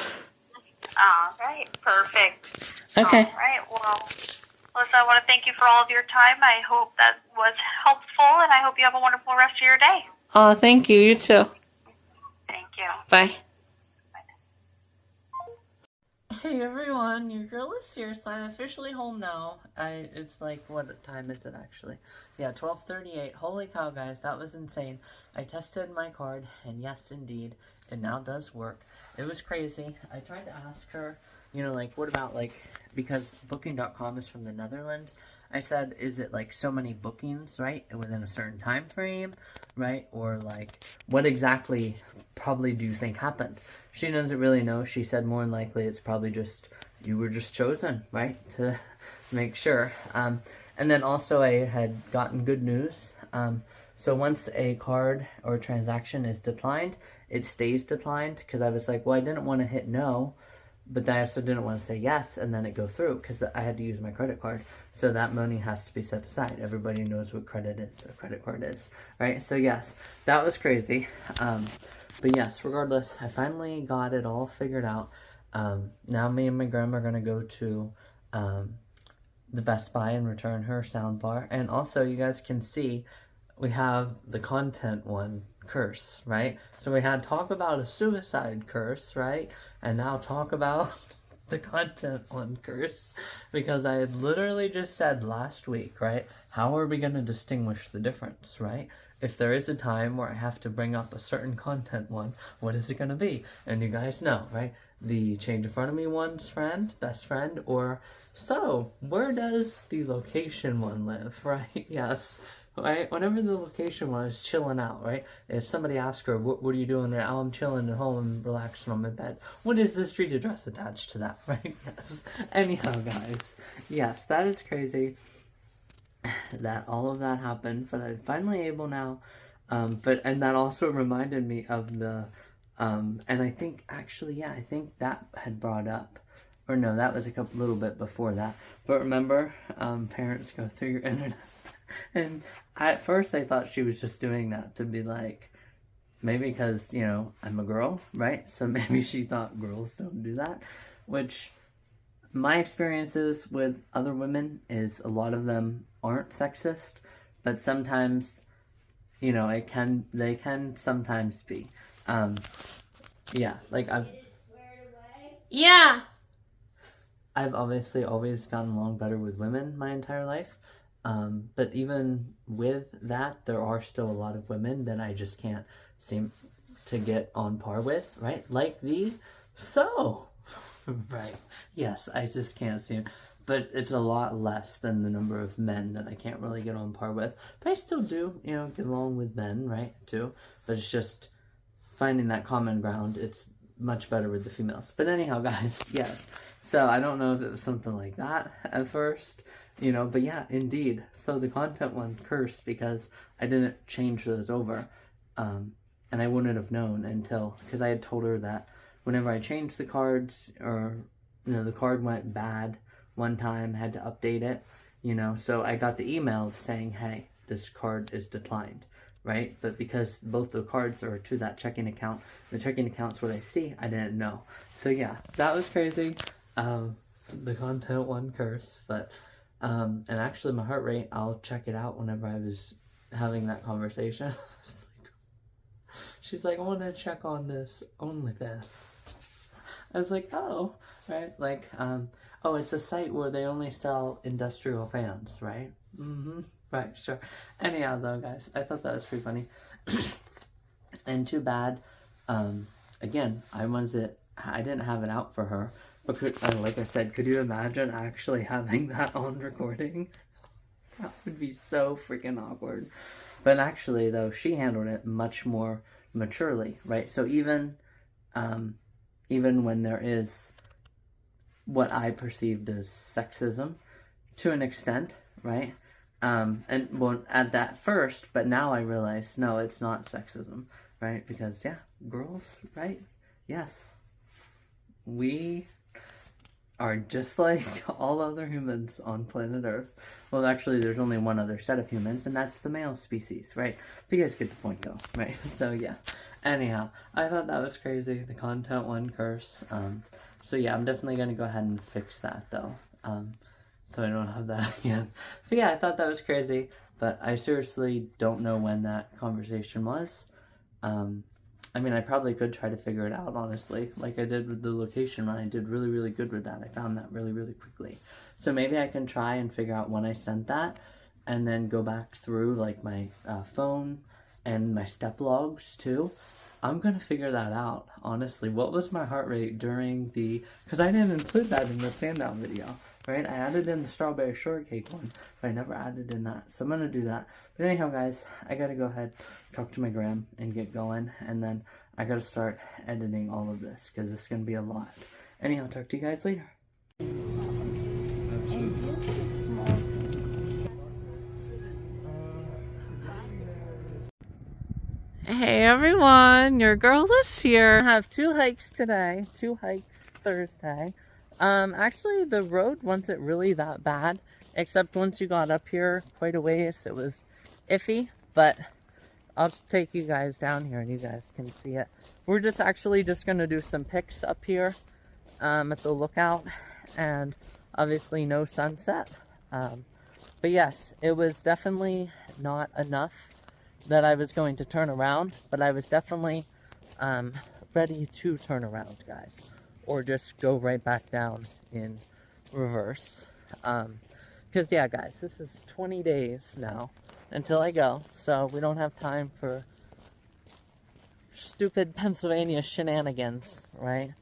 All right, perfect. Okay. All right, well, Melissa, I want to thank you for all of your time. I hope that was helpful, and I hope you have a wonderful rest of your day. Oh, thank you. You too. Thank you. Bye. Hey everyone, your girl is here, so I'm officially home now. It's like, what time is it actually? Yeah, 12:38. Holy cow, guys, that was insane. I tested my card, and yes, indeed, it now does work. It was crazy. I tried to ask her, you know, like, what about, like, because Booking.com is from the Netherlands, I said, is it, like, so many bookings, right, within a certain time frame, right, or, like, what exactly probably do you think happened? She doesn't really know. She said more than likely it's probably just, you were just chosen, right, to make sure. And then also I had gotten good news. So once a card or transaction is declined, it stays declined, because I was like, well, I didn't want to hit no, but then I also didn't want to say yes and then it go through, because I had to use my credit card. So that money has to be set aside. Everybody knows what credit is, a credit card is, right? So yes, that was crazy. But yes, regardless, I finally got it all figured out. Now me and my grandma are going to go to the Best Buy and return her soundbar. And also, you guys can see, we have the content one curse, right? So we had talk about a suicide curse, right? And now talk about the content one curse. Because I had literally just said last week, right? How are we going to distinguish the difference, right? If there is a time where I have to bring up a certain content one, what is it going to be? And you guys know, right? The change in front of me one's friend, best friend, or so, where does the location one live, right? Yes, right? Whenever the location one is chilling out, right? If somebody asks her, what are you doing right now? I'm chilling at home and relaxing on my bed. What is the street address attached to that, right? Yes. Anyhow, guys, yes, that is crazy that all of that happened, but I'm finally able now. And that also reminded me of the, and I think, actually, yeah, I think that had brought up, or no, that was a little bit before that. But remember, parents go through your internet. And at first I thought she was just doing that to be like, maybe because, you know, I'm a girl, right? So maybe she thought girls don't do that, which my experiences with other women is a lot of them aren't sexist, but sometimes, you know, they can sometimes be. Yeah, like I've obviously always gotten along better with women my entire life. But even with that, there are still a lot of women that I just can't seem to get on par with, right? Like right. Yes, I just can't seem, but it's a lot less than the number of men that I can't really get on par with. But I still do, you know, get along with men, right, too. But it's just finding that common ground. It's much better with the females. But anyhow, guys, yes. So I don't know if it was something like that at first, you know, but yeah, indeed. So the content one cursed because I didn't change those over. And I wouldn't have known until, because I had told her that whenever I changed the cards, or, you know, the card went bad one time, had to update it, you know, so I got the email saying, hey, this card is declined, right? But because both the cards are to that checking account, the checking account's what I see, I didn't know. So yeah, that was crazy. The content one curse, but, and actually my heart rate, I'll check it out whenever I was having that conversation. She's like, I want to check on this OnlyFans. I was like, oh, right, like, Oh, it's a site where they only sell industrial fans, right? Mm-hmm. Right, sure. Anyhow, though, guys, I thought that was pretty funny. And too bad, again, I didn't have it out for her. But like I said, could you imagine actually having that on recording? That would be so freaking awkward. But actually, though, she handled it much more maturely, right? So even when there is what I perceived as sexism, to an extent, right? And well, at that first, but now I realize, no, it's not sexism, right? Because, yeah, girls, right? Yes. We are just like all other humans on planet Earth. Well, actually, there's only one other set of humans, and that's the male species, right? But you guys get the point, though, right? So, yeah. Anyhow, I thought that was crazy, the content one curse. So, yeah, I'm definitely going to go ahead and fix that, though. So I don't have that again. But, yeah, I thought that was crazy, but I seriously don't know when that conversation was. I mean, I probably could try to figure it out, honestly, like I did with the location run. I did really, really good with that. I found that really, really quickly. So maybe I can try and figure out when I sent that and then go back through, like, my phone and my step logs, too. I'm going to figure that out, honestly. What was my heart rate during the... Because I didn't include that in the stand-down video, right? I added in the strawberry shortcake one, but I never added in that. So I'm going to do that. But anyhow, guys, I got to go ahead, talk to my gram, and get going. And then I got to start editing all of this, because it's going to be a lot. Anyhow, talk to you guys later. Hey everyone, your girl is here. I have 2 hikes today, 2 hikes Thursday. Actually the road wasn't really that bad, except once you got up here quite a ways, it was iffy, but I'll just take you guys down here and you guys can see it. We're just gonna do some pics up here at the lookout, and obviously no sunset. But yes, it was definitely not enough that I was going to turn around, but I was definitely ready to turn around, guys, or just go right back down in reverse. Because yeah, guys, this is 20 days now until I go, so we don't have time for stupid Pennsylvania shenanigans, right?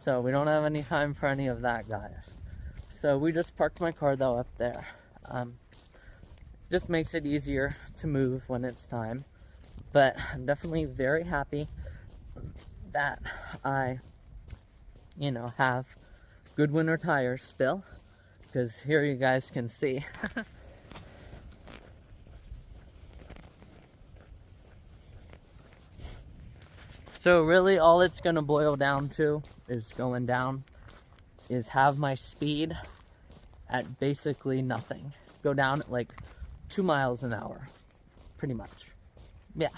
So we don't have any time for any of that, guys. So we just parked my car though up there. Just makes it easier to move when it's time. But I'm definitely very happy that I, you know, have good winter tires still. Because here you guys can see. So really all it's going to boil down to is going down, is have my speed at basically nothing. Go down at like 2 miles an hour, pretty much. Yeah,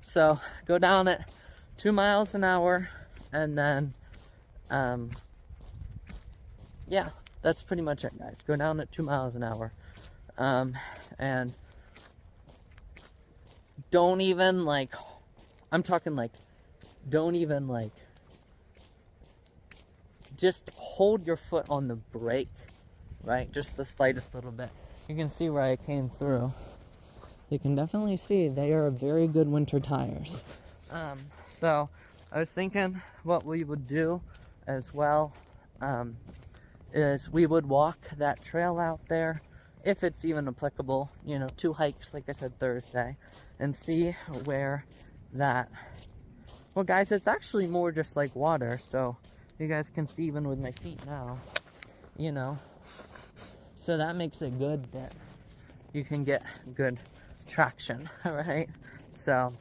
so go down at 2 miles an hour, and then, yeah, that's pretty much it, guys. Go down at 2 miles an hour, and don't even, like, I'm talking, like, don't even, like, just hold your foot on the brake, right? Just the slightest little bit. You can see where I came through. You can definitely see they are very good winter tires. So I was thinking what we would do as well is we would walk that trail out there, if it's even applicable, you know, 2 hikes, like I said, Thursday, and see where that... Well, guys, it's actually more just like water, so you guys can see even with my feet now, you know. So that makes it good that you can get good traction, right? So,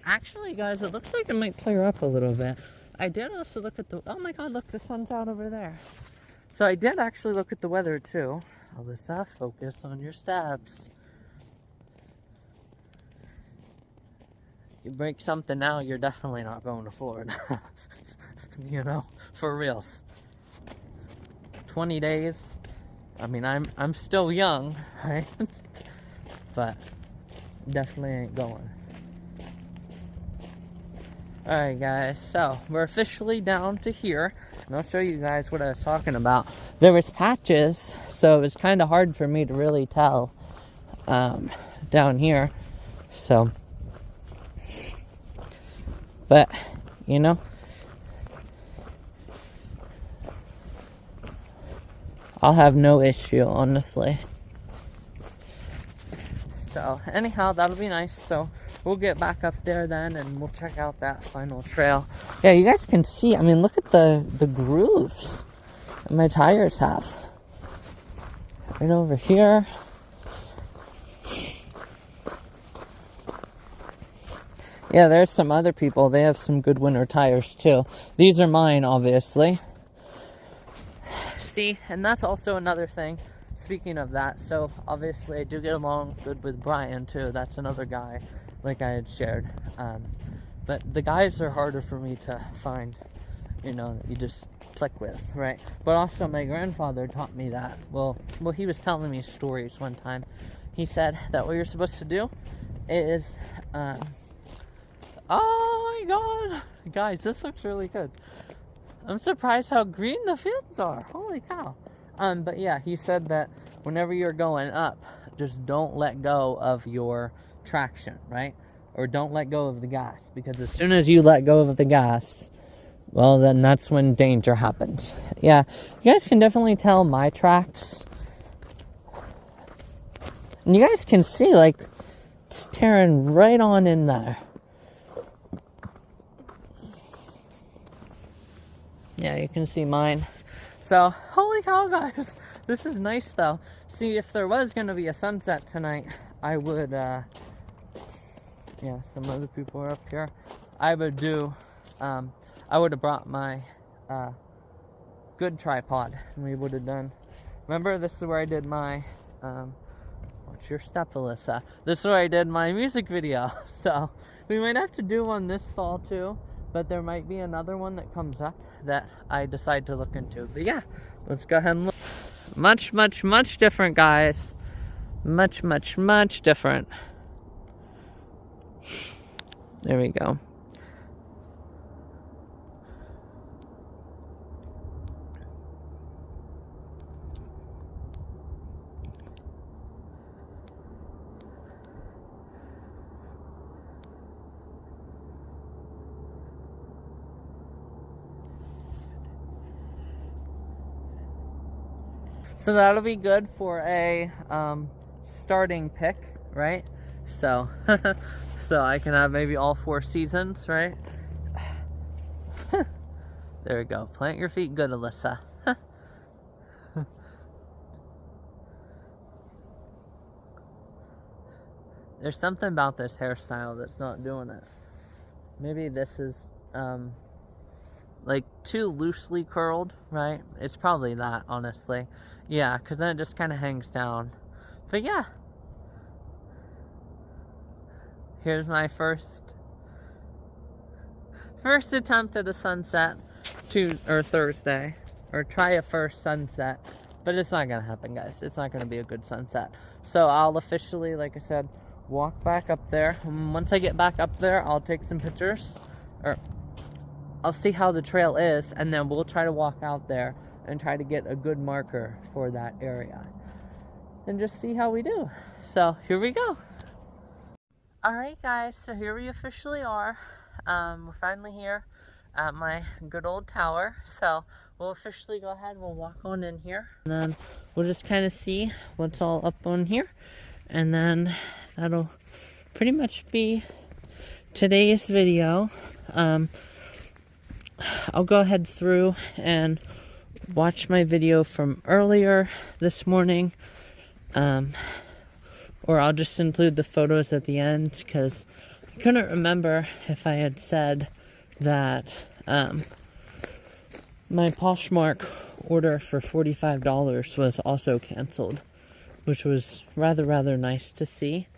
actually, guys, it looks like it might clear up a little bit. I did also look at the... Oh my god, look, the sun's out over there. So I did actually look at the weather, too. Alyssa, focus on your steps. You break something now, you're definitely not going to Florida. You know, for reals. 20 days. I mean, I'm still young, right? But definitely ain't going. Alright, guys, so we're officially down to here, and I'll show you guys what I was talking about. there was patches, so it was kind of hard for me to really tell down here. So, but, you know, I'll have no issue, honestly. So, anyhow, that'll be nice. So, we'll get back up there then, and we'll check out that final trail. Yeah, you guys can see, I mean, look at the grooves that my tires have. Right over here. Yeah, there's some other people. They have some good winter tires, too. These are mine, obviously. See, and that's also another thing. Speaking of that, so obviously I do get along good with Brian too. That's another guy, like I had shared. But the guys are harder for me to find, you know, that you just click with, right? But also my grandfather taught me that. Well, he was telling me stories one time. He said that what you're supposed to do is, oh my god, guys, this looks really good. I'm surprised how green the fields are. Holy cow. But yeah, he said that whenever you're going up, just don't let go of your traction, right? Or don't let go of the gas. Because as soon as you let go of the gas, well, then that's when danger happens. Yeah, you guys can definitely tell my tracks. And you guys can see, like, it's tearing right on in there. Yeah, you can see mine. So, holy cow, guys. This is nice, though. See, if there was going to be a sunset tonight, I would, yeah, some other people are up here. I would do, I would have brought my, good tripod, and we would have done, remember, this is where I did my, what's your step, Alyssa? This is where I did my music video. So, we might have to do one this fall, too. But there might be another one that comes up that I decide to look into. But yeah, let's go ahead and look. Much, much, much different, guys. Much, much, much different. There we go. So that'll be good for a starting pick, right? So, so I can have maybe all 4 seasons, right? There we go. Plant your feet good, Alyssa. There's something about this hairstyle that's not doing it. Maybe this is like too loosely curled, right? It's probably that, honestly. Yeah, because then it just kind of hangs down. But yeah. Here's my first attempt at a sunset Thursday. Or try a first sunset. But it's not going to happen, guys. It's not going to be a good sunset. So I'll officially, like I said, walk back up there. Once I get back up there, I'll take some pictures. Or I'll see how the trail is. And then we'll try to walk out there and try to get a good marker for that area. And just see how we do. So, here we go. Alright guys, so here we officially are. We're finally here at my good old tower. So, we'll officially go ahead and we'll walk on in here. And then we'll just kind of see what's all up on here. And then that'll pretty much be today's video. I'll go ahead through and watch my video from earlier this morning, or I'll just include the photos at the end, because I couldn't remember if I had said that my Poshmark order for $45 was also canceled, which was rather nice to see.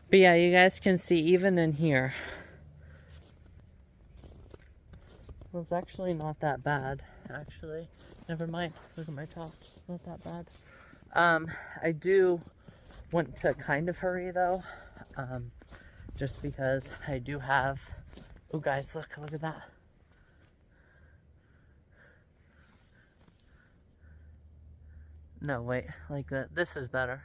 But yeah, you guys can see even in here, well, it's actually not that bad, actually. Never mind. Look at my tops. Not that bad. I do want to kind of hurry, though. Just because I do have... Oh, guys, look at that. No, wait, like that. This is better.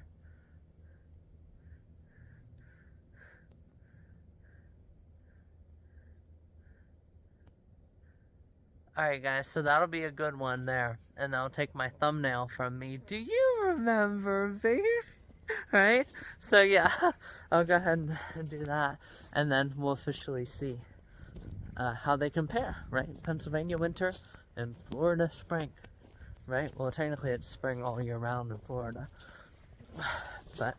Alright guys, so that'll be a good one there. And that'll take my thumbnail from me. Do you remember, baby? Right? So yeah, I'll go ahead and do that. And then we'll officially see how they compare, right? Pennsylvania winter and Florida spring, right? Well, technically it's spring all year round in Florida. But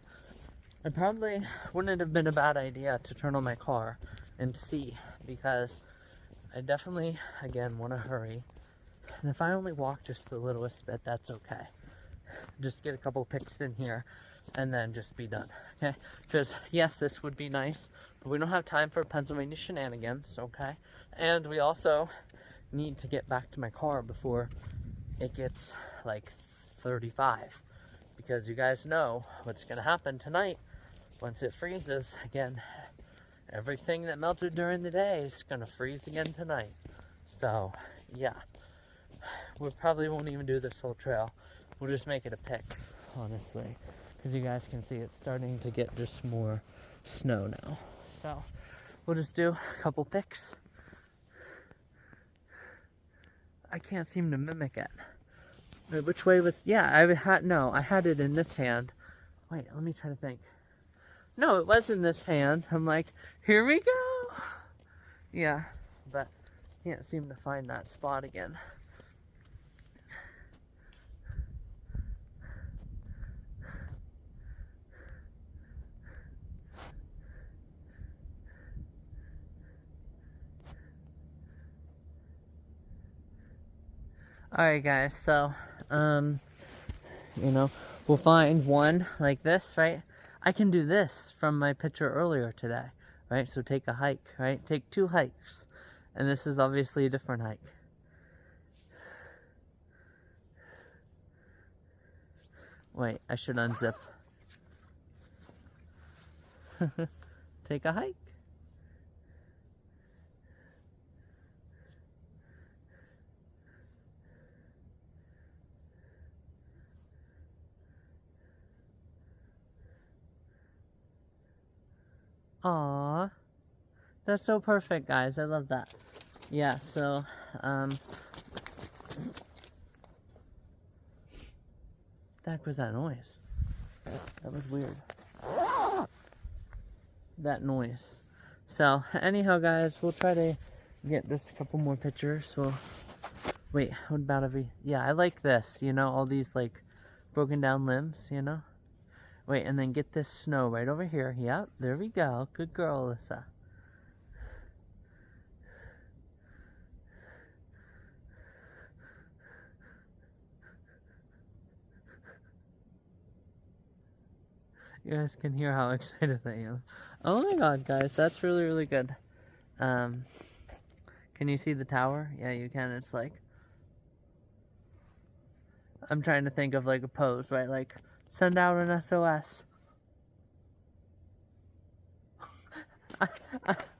it probably wouldn't have been a bad idea to turn on my car and see, because I definitely, again, want to hurry. And if I only walk just the littlest bit, that's okay. Just get a couple pics in here and then just be done, okay? Because, yes, this would be nice, but we don't have time for Pennsylvania shenanigans, okay? And we also need to get back to my car before it gets, like, 35. Because you guys know what's going to happen tonight once it freezes. Again, everything that melted during the day is going to freeze again tonight. So, yeah. We probably won't even do this whole trail. We'll just make it a pic, honestly. Because you guys can see it's starting to get just more snow now. So, we'll just do a couple pics. I can't seem to mimic it. Wait, which way was... Yeah, I had it in this hand. Wait, let me try to think. No, it was in this hand. I'm like, here we go. Yeah, but can't seem to find that spot again. Alright guys, so, you know, we'll find one like this, right? I can do this from my picture earlier today, right? So take a hike, right? Take 2 hikes. And this is obviously a different hike. Wait, I should unzip. Take a hike. Aww, that's so perfect, guys. I love that. Yeah, so, the heck was that noise? That was weird. That noise. So, anyhow, guys, we'll try to get just a couple more pictures. So, wait, what about yeah, I like this, you know, all these, like, broken down limbs, you know? Wait, and then get this snow right over here. Yep, there we go. Good girl, Alyssa. You guys can hear how excited I am. Oh my god, guys, that's really, really good. Can you see the tower? Yeah, you can. It's like... I'm trying to think of, like, a pose, right? Like... Send out an SOS.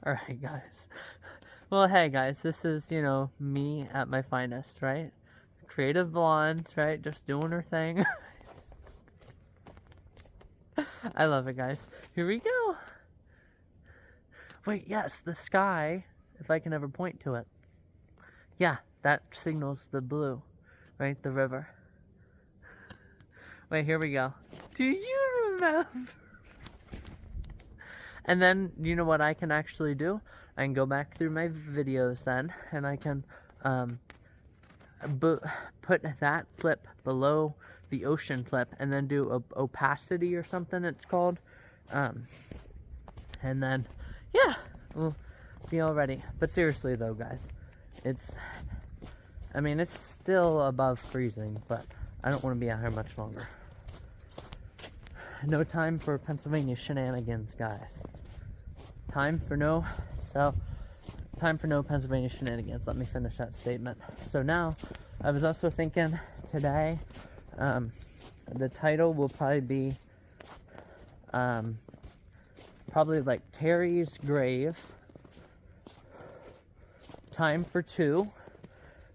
Alright, guys. Well, hey, guys. This is, you know, me at my finest, right? Creative blonde, right? Just doing her thing. I love it, guys. Here we go. Wait, yes, the sky. If I can ever point to it. Yeah, that signals the blue, right? The river. Wait, here we go. Do you remember? And then, you know what I can actually do? I can go back through my videos then, and I can put that clip below the ocean clip, and then do opacity or something it's called. And then, yeah, we'll be all ready. But seriously though, guys, I mean, it's still above freezing, but I don't want to be out here much longer. No time for Pennsylvania shenanigans, guys. Time for no Pennsylvania shenanigans. Let me finish that statement. So now, I was also thinking today, the title will probably be, probably like Terry's Grave. Time for 2,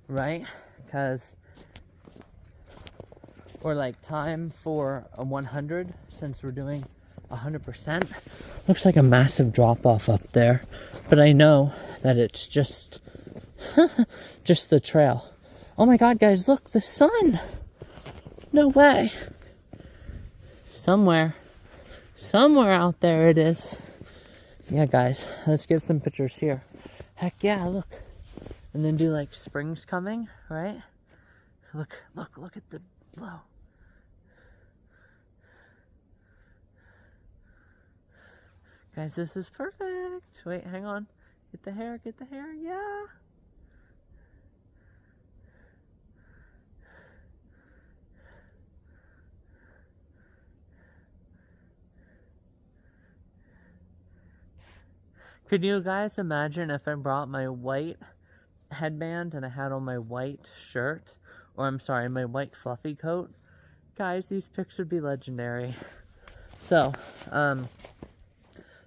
right? Because or like time for a 100, since we're doing 100%. Looks like a massive drop off up there, but I know that it's just just the trail. Oh my god, guys, look, the sun. No way. Somewhere out there it is. Yeah, guys, let's get some pictures here. Heck yeah, look. And then do like spring's coming, right? Look at the blow. Guys, this is perfect. Wait, hang on. Get the hair, yeah. Could you guys imagine if I brought my white headband and I had on my white shirt, or I'm sorry, my white fluffy coat? Guys, these pics would be legendary. So, I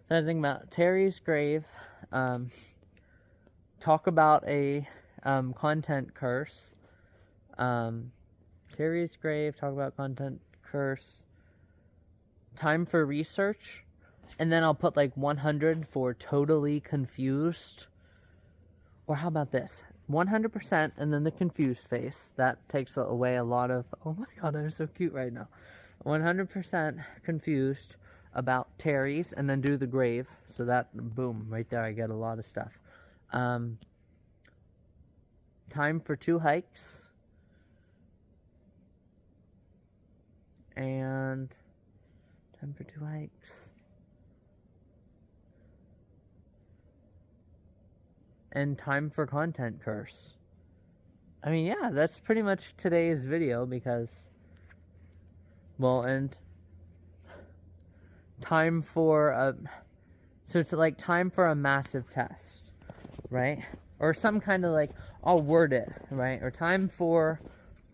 was thinking about Terry's grave, talk about a content curse, Terry's grave, talk about content curse, time for research, and then I'll put like 100 for totally confused. Or how about this? 100% and then the confused face. That takes away a lot of, oh my god, I'm so cute right now. 100% confused about Terry's, and then do the grave. So that, boom, right there I get a lot of stuff. Time for 2 hikes. And time for 2 hikes. And time for content curse. I mean, yeah, that's pretty much today's video, because, well, and time for a, so it's like time for a massive test, right? Or some kind of like, I'll word it, right? Or time for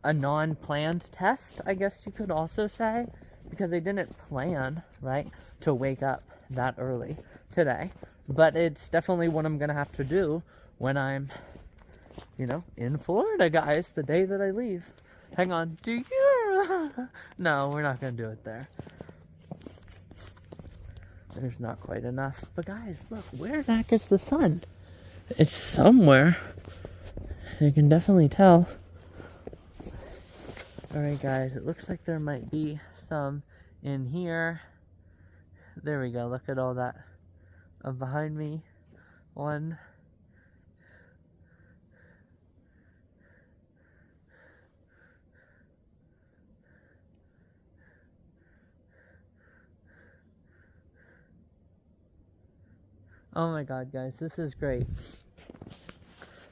a non-planned test, I guess you could also say, because I didn't plan, right, to wake up that early today. But it's definitely what I'm going to have to do when I'm, you know, in Florida, guys, the day that I leave. Hang on. Do you? No, we're not going to do it there. There's not quite enough. But guys, look, where the heck is the sun? It's somewhere. You can definitely tell. Alright, guys, it looks like there might be some in here. There we go. Look at all that behind me. One. Oh my god, guys, this is great.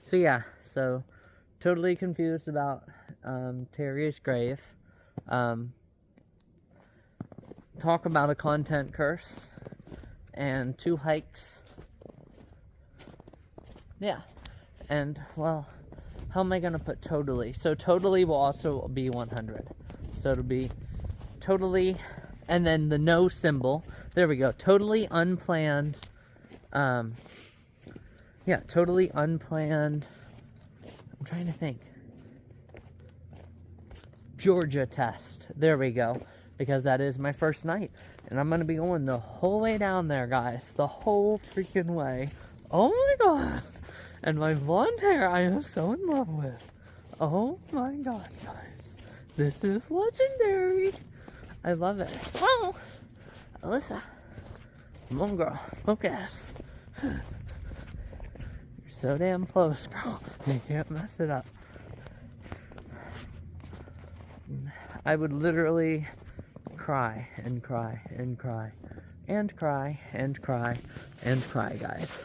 So yeah, so totally confused about Terry's grave. Talk about a content curse. And 2 hikes. Yeah. And, well, how am I going to put totally? So totally will also be 100. So it'll be totally, and then the no symbol. There we go. Totally unplanned. Yeah, totally unplanned. I'm trying to think. Georgia test. There we go. Because that is my first night. And I'm going to be going the whole way down there, guys. The whole freaking way. Oh my god. And my blonde hair I am so in love with. Oh my god, guys. This is legendary. I love it. Oh, Alyssa. Come on, girl. Focus. You're so damn close, girl. You can't mess it up. I would literally cry and cry and cry and cry and cry and cry, guys.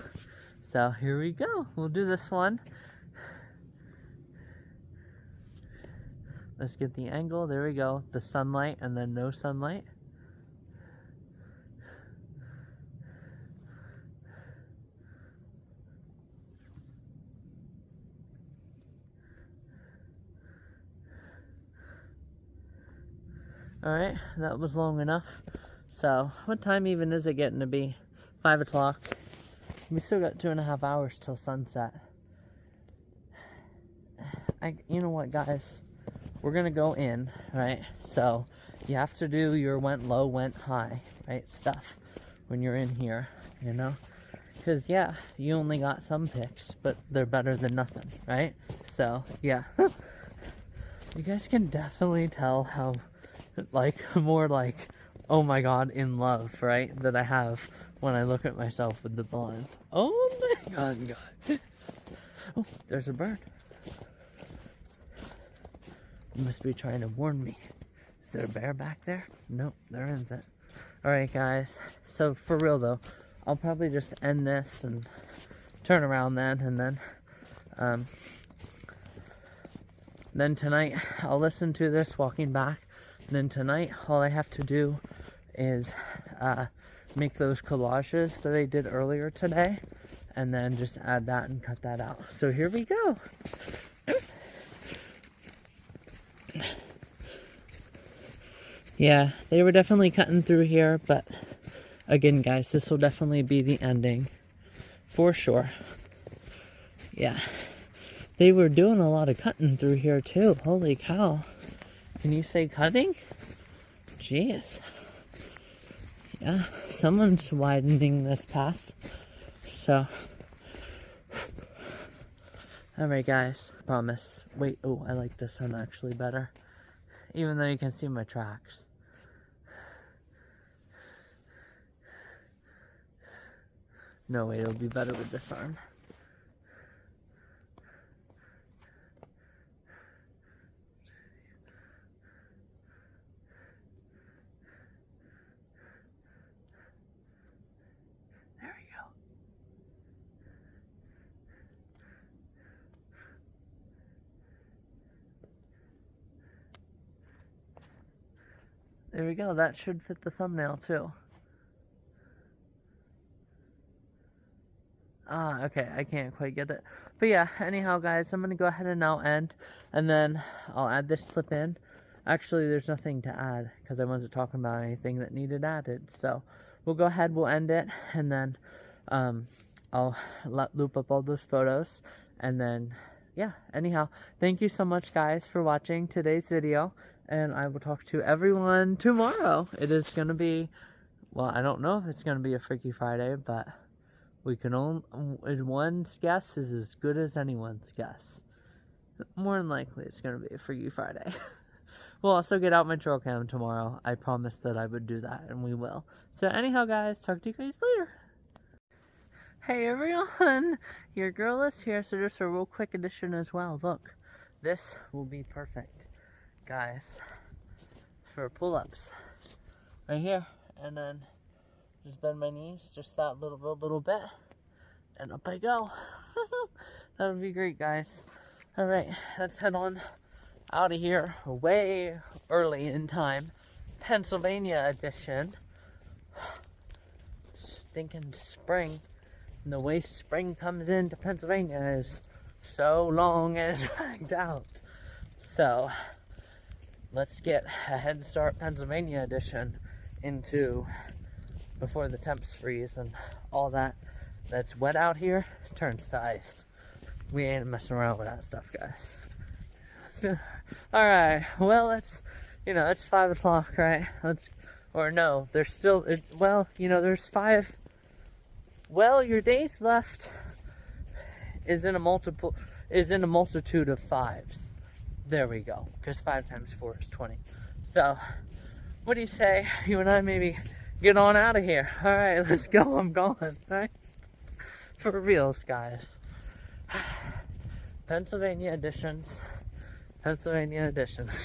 So here we go. We'll do this one. Let's get the angle. There we go. The sunlight and then no sunlight. Alright, that was long enough. So, what time even is it getting to be? 5 o'clock. We still got 2.5 hours till sunset. You know what, guys? we're gonna go in, right? So you have to do your went low, went high, right, stuff when you're in here, you know? Because, yeah, you only got some picks, but they're better than nothing, right? So, yeah. You guys can definitely tell how, like, more like, oh my god, in love, right? That I have when I look at myself with the blind. Oh my god. Oh, there's a bird. You must be trying to warn me. Is there a bear back there? Nope, there isn't. Alright guys, so for real though, I'll probably just end this and turn around then, and then tonight I'll listen to this walking back. And then tonight all I have to do is make those collages that I did earlier today, and then just add that and cut that out. So here we go. Yeah, they were definitely cutting through here, but again guys, this will definitely be the ending for sure. Yeah, they were doing a lot of cutting through here too. Holy cow. Can you say cutting? Jeez. Yeah, someone's widening this path. So, alright guys, promise. Wait, oh, I like this one actually better. Even though you can see my tracks. No, wait, it'll be better with this arm. There we go. There we go, that should fit the thumbnail too. Ah, okay, I can't quite get it. But yeah, anyhow guys, I'm gonna go ahead and now end, and then I'll add this clip in. Actually, there's nothing to add, because I wasn't talking about anything that needed added. So, we'll go ahead, we'll end it, and then I'll loop up all those photos, and then, yeah, anyhow, thank you so much guys for watching today's video, and I will talk to everyone tomorrow. It is gonna be, well, I don't know if it's gonna be a Freaky Friday, but we can only, one's guess is as good as anyone's guess. More than likely, it's going to be a Freaky Friday. We'll also get out my trail cam tomorrow. I promised that I would do that, and we will. So anyhow, guys, talk to you guys later. Hey, everyone. Your girl is here, so just a real quick addition as well. Look, this will be perfect, guys, for pull-ups. Right here, and then just bend my knees, just that little bit, and up I go. That would be great, guys. Alright, let's head on out of here, way early in time. Pennsylvania edition. Stinking spring. And the way spring comes into Pennsylvania is so long and dragged out. So, let's get a Head Start Pennsylvania edition into before the temps freeze and all that that's wet out here turns to ice. We ain't messing around with that stuff, guys. So, alright, well, it's 5 o'clock, right? Or no, there's still, well, there's 5, well, your days left is in a multitude of 5s. There we go, because 5 times 4 is 20. So, what do you say, you and I maybe get on out of here? Alright, let's go, I'm going, right? For reals, guys. Pennsylvania editions,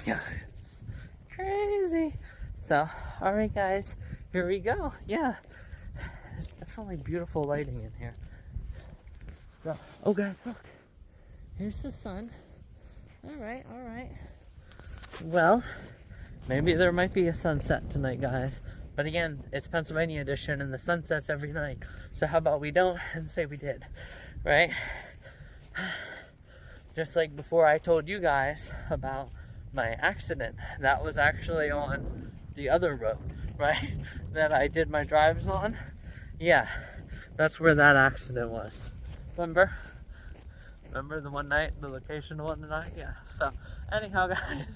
guys. Crazy. So, alright guys, here we go. Yeah, there's definitely beautiful lighting in here. So, oh guys, look. Here's the sun. Alright. Well, maybe there might be a sunset tonight, guys. But again, it's Pennsylvania edition and the sun sets every night. So how about we don't and say we did, right? Just like before I told you guys about my accident. That was actually on the other road, right? That I did my drives on. Yeah, that's where that accident was. Remember? Remember the one night, the location one night? Yeah. So, anyhow, guys,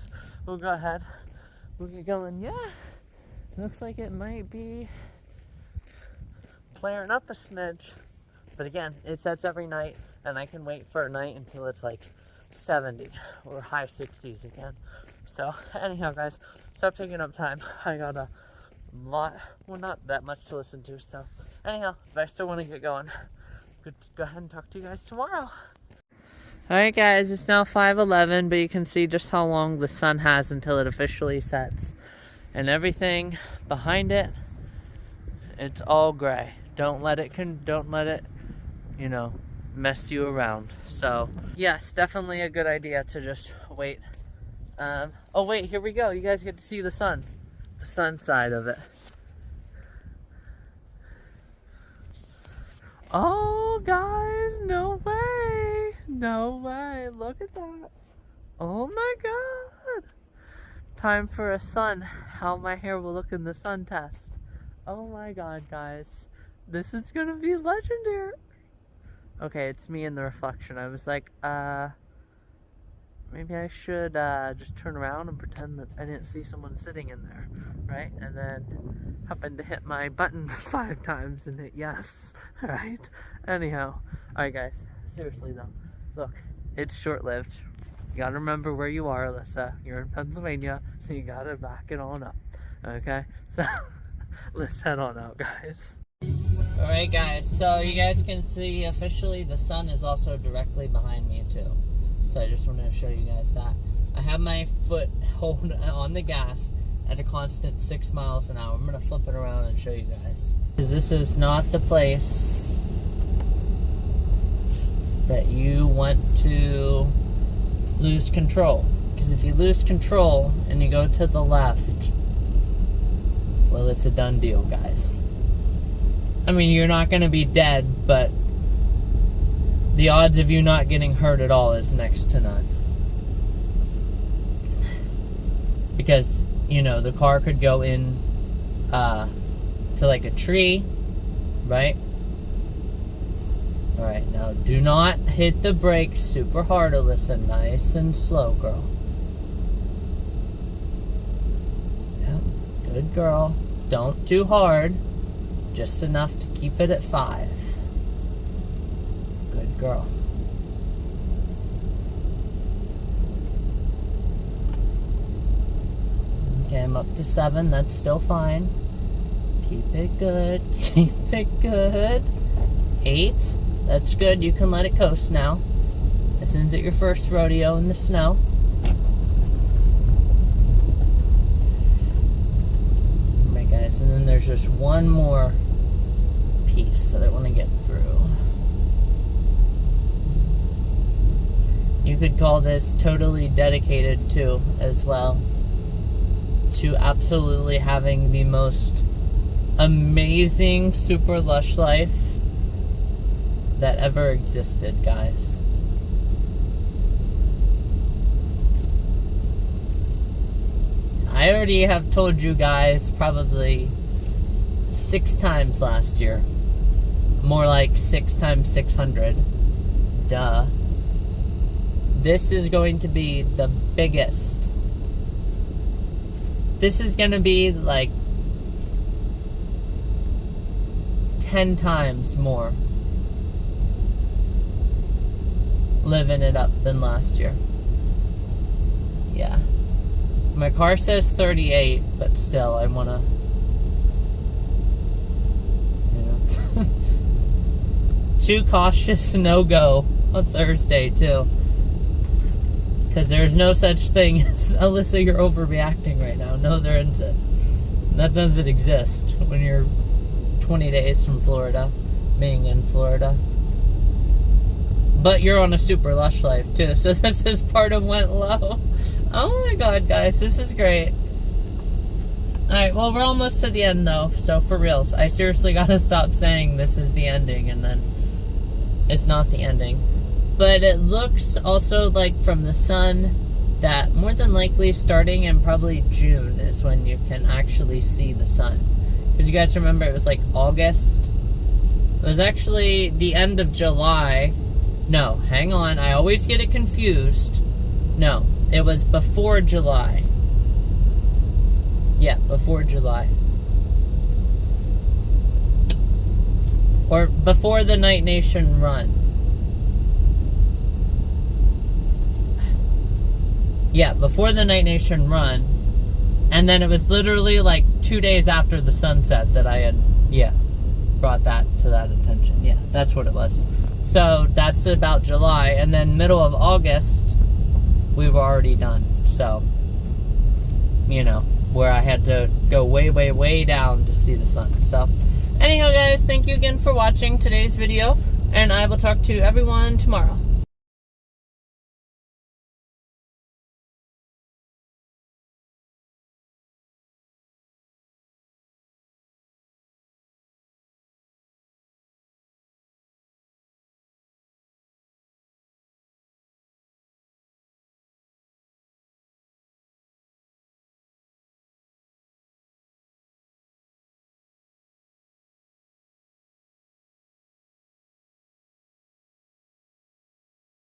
we'll go ahead. We'll get going. Yeah. Looks like it might be flaring up a smidge. But again, it sets every night, and I can wait for a night until it's like 70 or high 60s again. So, anyhow, guys, stop taking up time. I got a lot, well, not that much to listen to, so anyhow, if I still want to get going, go ahead and talk to you guys tomorrow. Alright guys, it's now 5:11, but you can see just how long the sun has until it officially sets. And everything behind it, it's all gray. Don't let it, you know, mess you around. So, yes, definitely a good idea to just wait. Oh wait, here we go. You guys get to see the sun side of it. Oh, guys, no way. No way. Look at that. Oh my god. Time for a sun. How my hair will look in the sun test. Oh my god, guys. This is gonna be legendary. Okay, it's me in the reflection. I was like, maybe I should just turn around and pretend that I didn't see someone sitting in there, right? And then happened to hit my button 5 times and hit yes, right? Anyhow, alright guys, seriously though, look, it's short-lived. You gotta remember where you are, Alyssa. You're in Pennsylvania, so you gotta back it on up, okay? So, let's head on out, guys. Alright guys, so you guys can see officially the sun is also directly behind me too. So I just wanted to show you guys that. I have my foot hold on the gas at a constant 6 miles an hour. I'm going to flip it around and show you guys. This is not the place that you want to lose control. Because if you lose control and you go to the left, well, it's a done deal, guys. I mean, you're not going to be dead, but the odds of you not getting hurt at all is next to none. Because, you know, the car could go in to like a tree, right? Alright, now do not hit the brakes super hard, Alyssa. Nice and slow, girl. Yep, good girl. Don't too hard. Just enough to keep it at 5. Good girl. Okay, I'm up to 7. That's still fine. Keep it good. Keep it good. 8. That's good. You can let it coast now. This isn't your first rodeo in the snow. Alright guys, and then there's just one more piece that I want to get through. You could call this totally dedicated to as well. To absolutely having the most amazing super lush life that ever existed, guys. I already have told you guys probably 6 times last year. More like 6 times 600. Duh. This is going to be the biggest. This is going to be like 10 times more living it up than last year. Yeah. My car says 38, but still, I want to, you know. Too cautious, no go on Thursday, too. Because there's no such thing as, Alyssa, you're overreacting right now. No, there isn't. That doesn't exist when you're 20 days from Florida, being in Florida. But you're on a super lush life, too. So this is part of went low. Oh my god, guys, this is great. Alright, well, we're almost to the end, though. So, for reals, I seriously gotta stop saying this is the ending, and then it's not the ending. But it looks also like from the sun that more than likely starting in probably June is when you can actually see the sun. Because you guys remember it was like August. It was actually the end of July No, hang on. I always get it confused. No, it was before July. Yeah, before July. Or before the Night Nation run. Yeah, before the Night Nation run. And then it was literally like 2 days after the sunset that I had, brought that to that attention. Yeah, that's what it was. So that's about July. And then middle of August, we were already done. So, where I had to go way, way, way down to see the sun. So, anyhow, guys, thank you again for watching today's video. And I will talk to everyone tomorrow.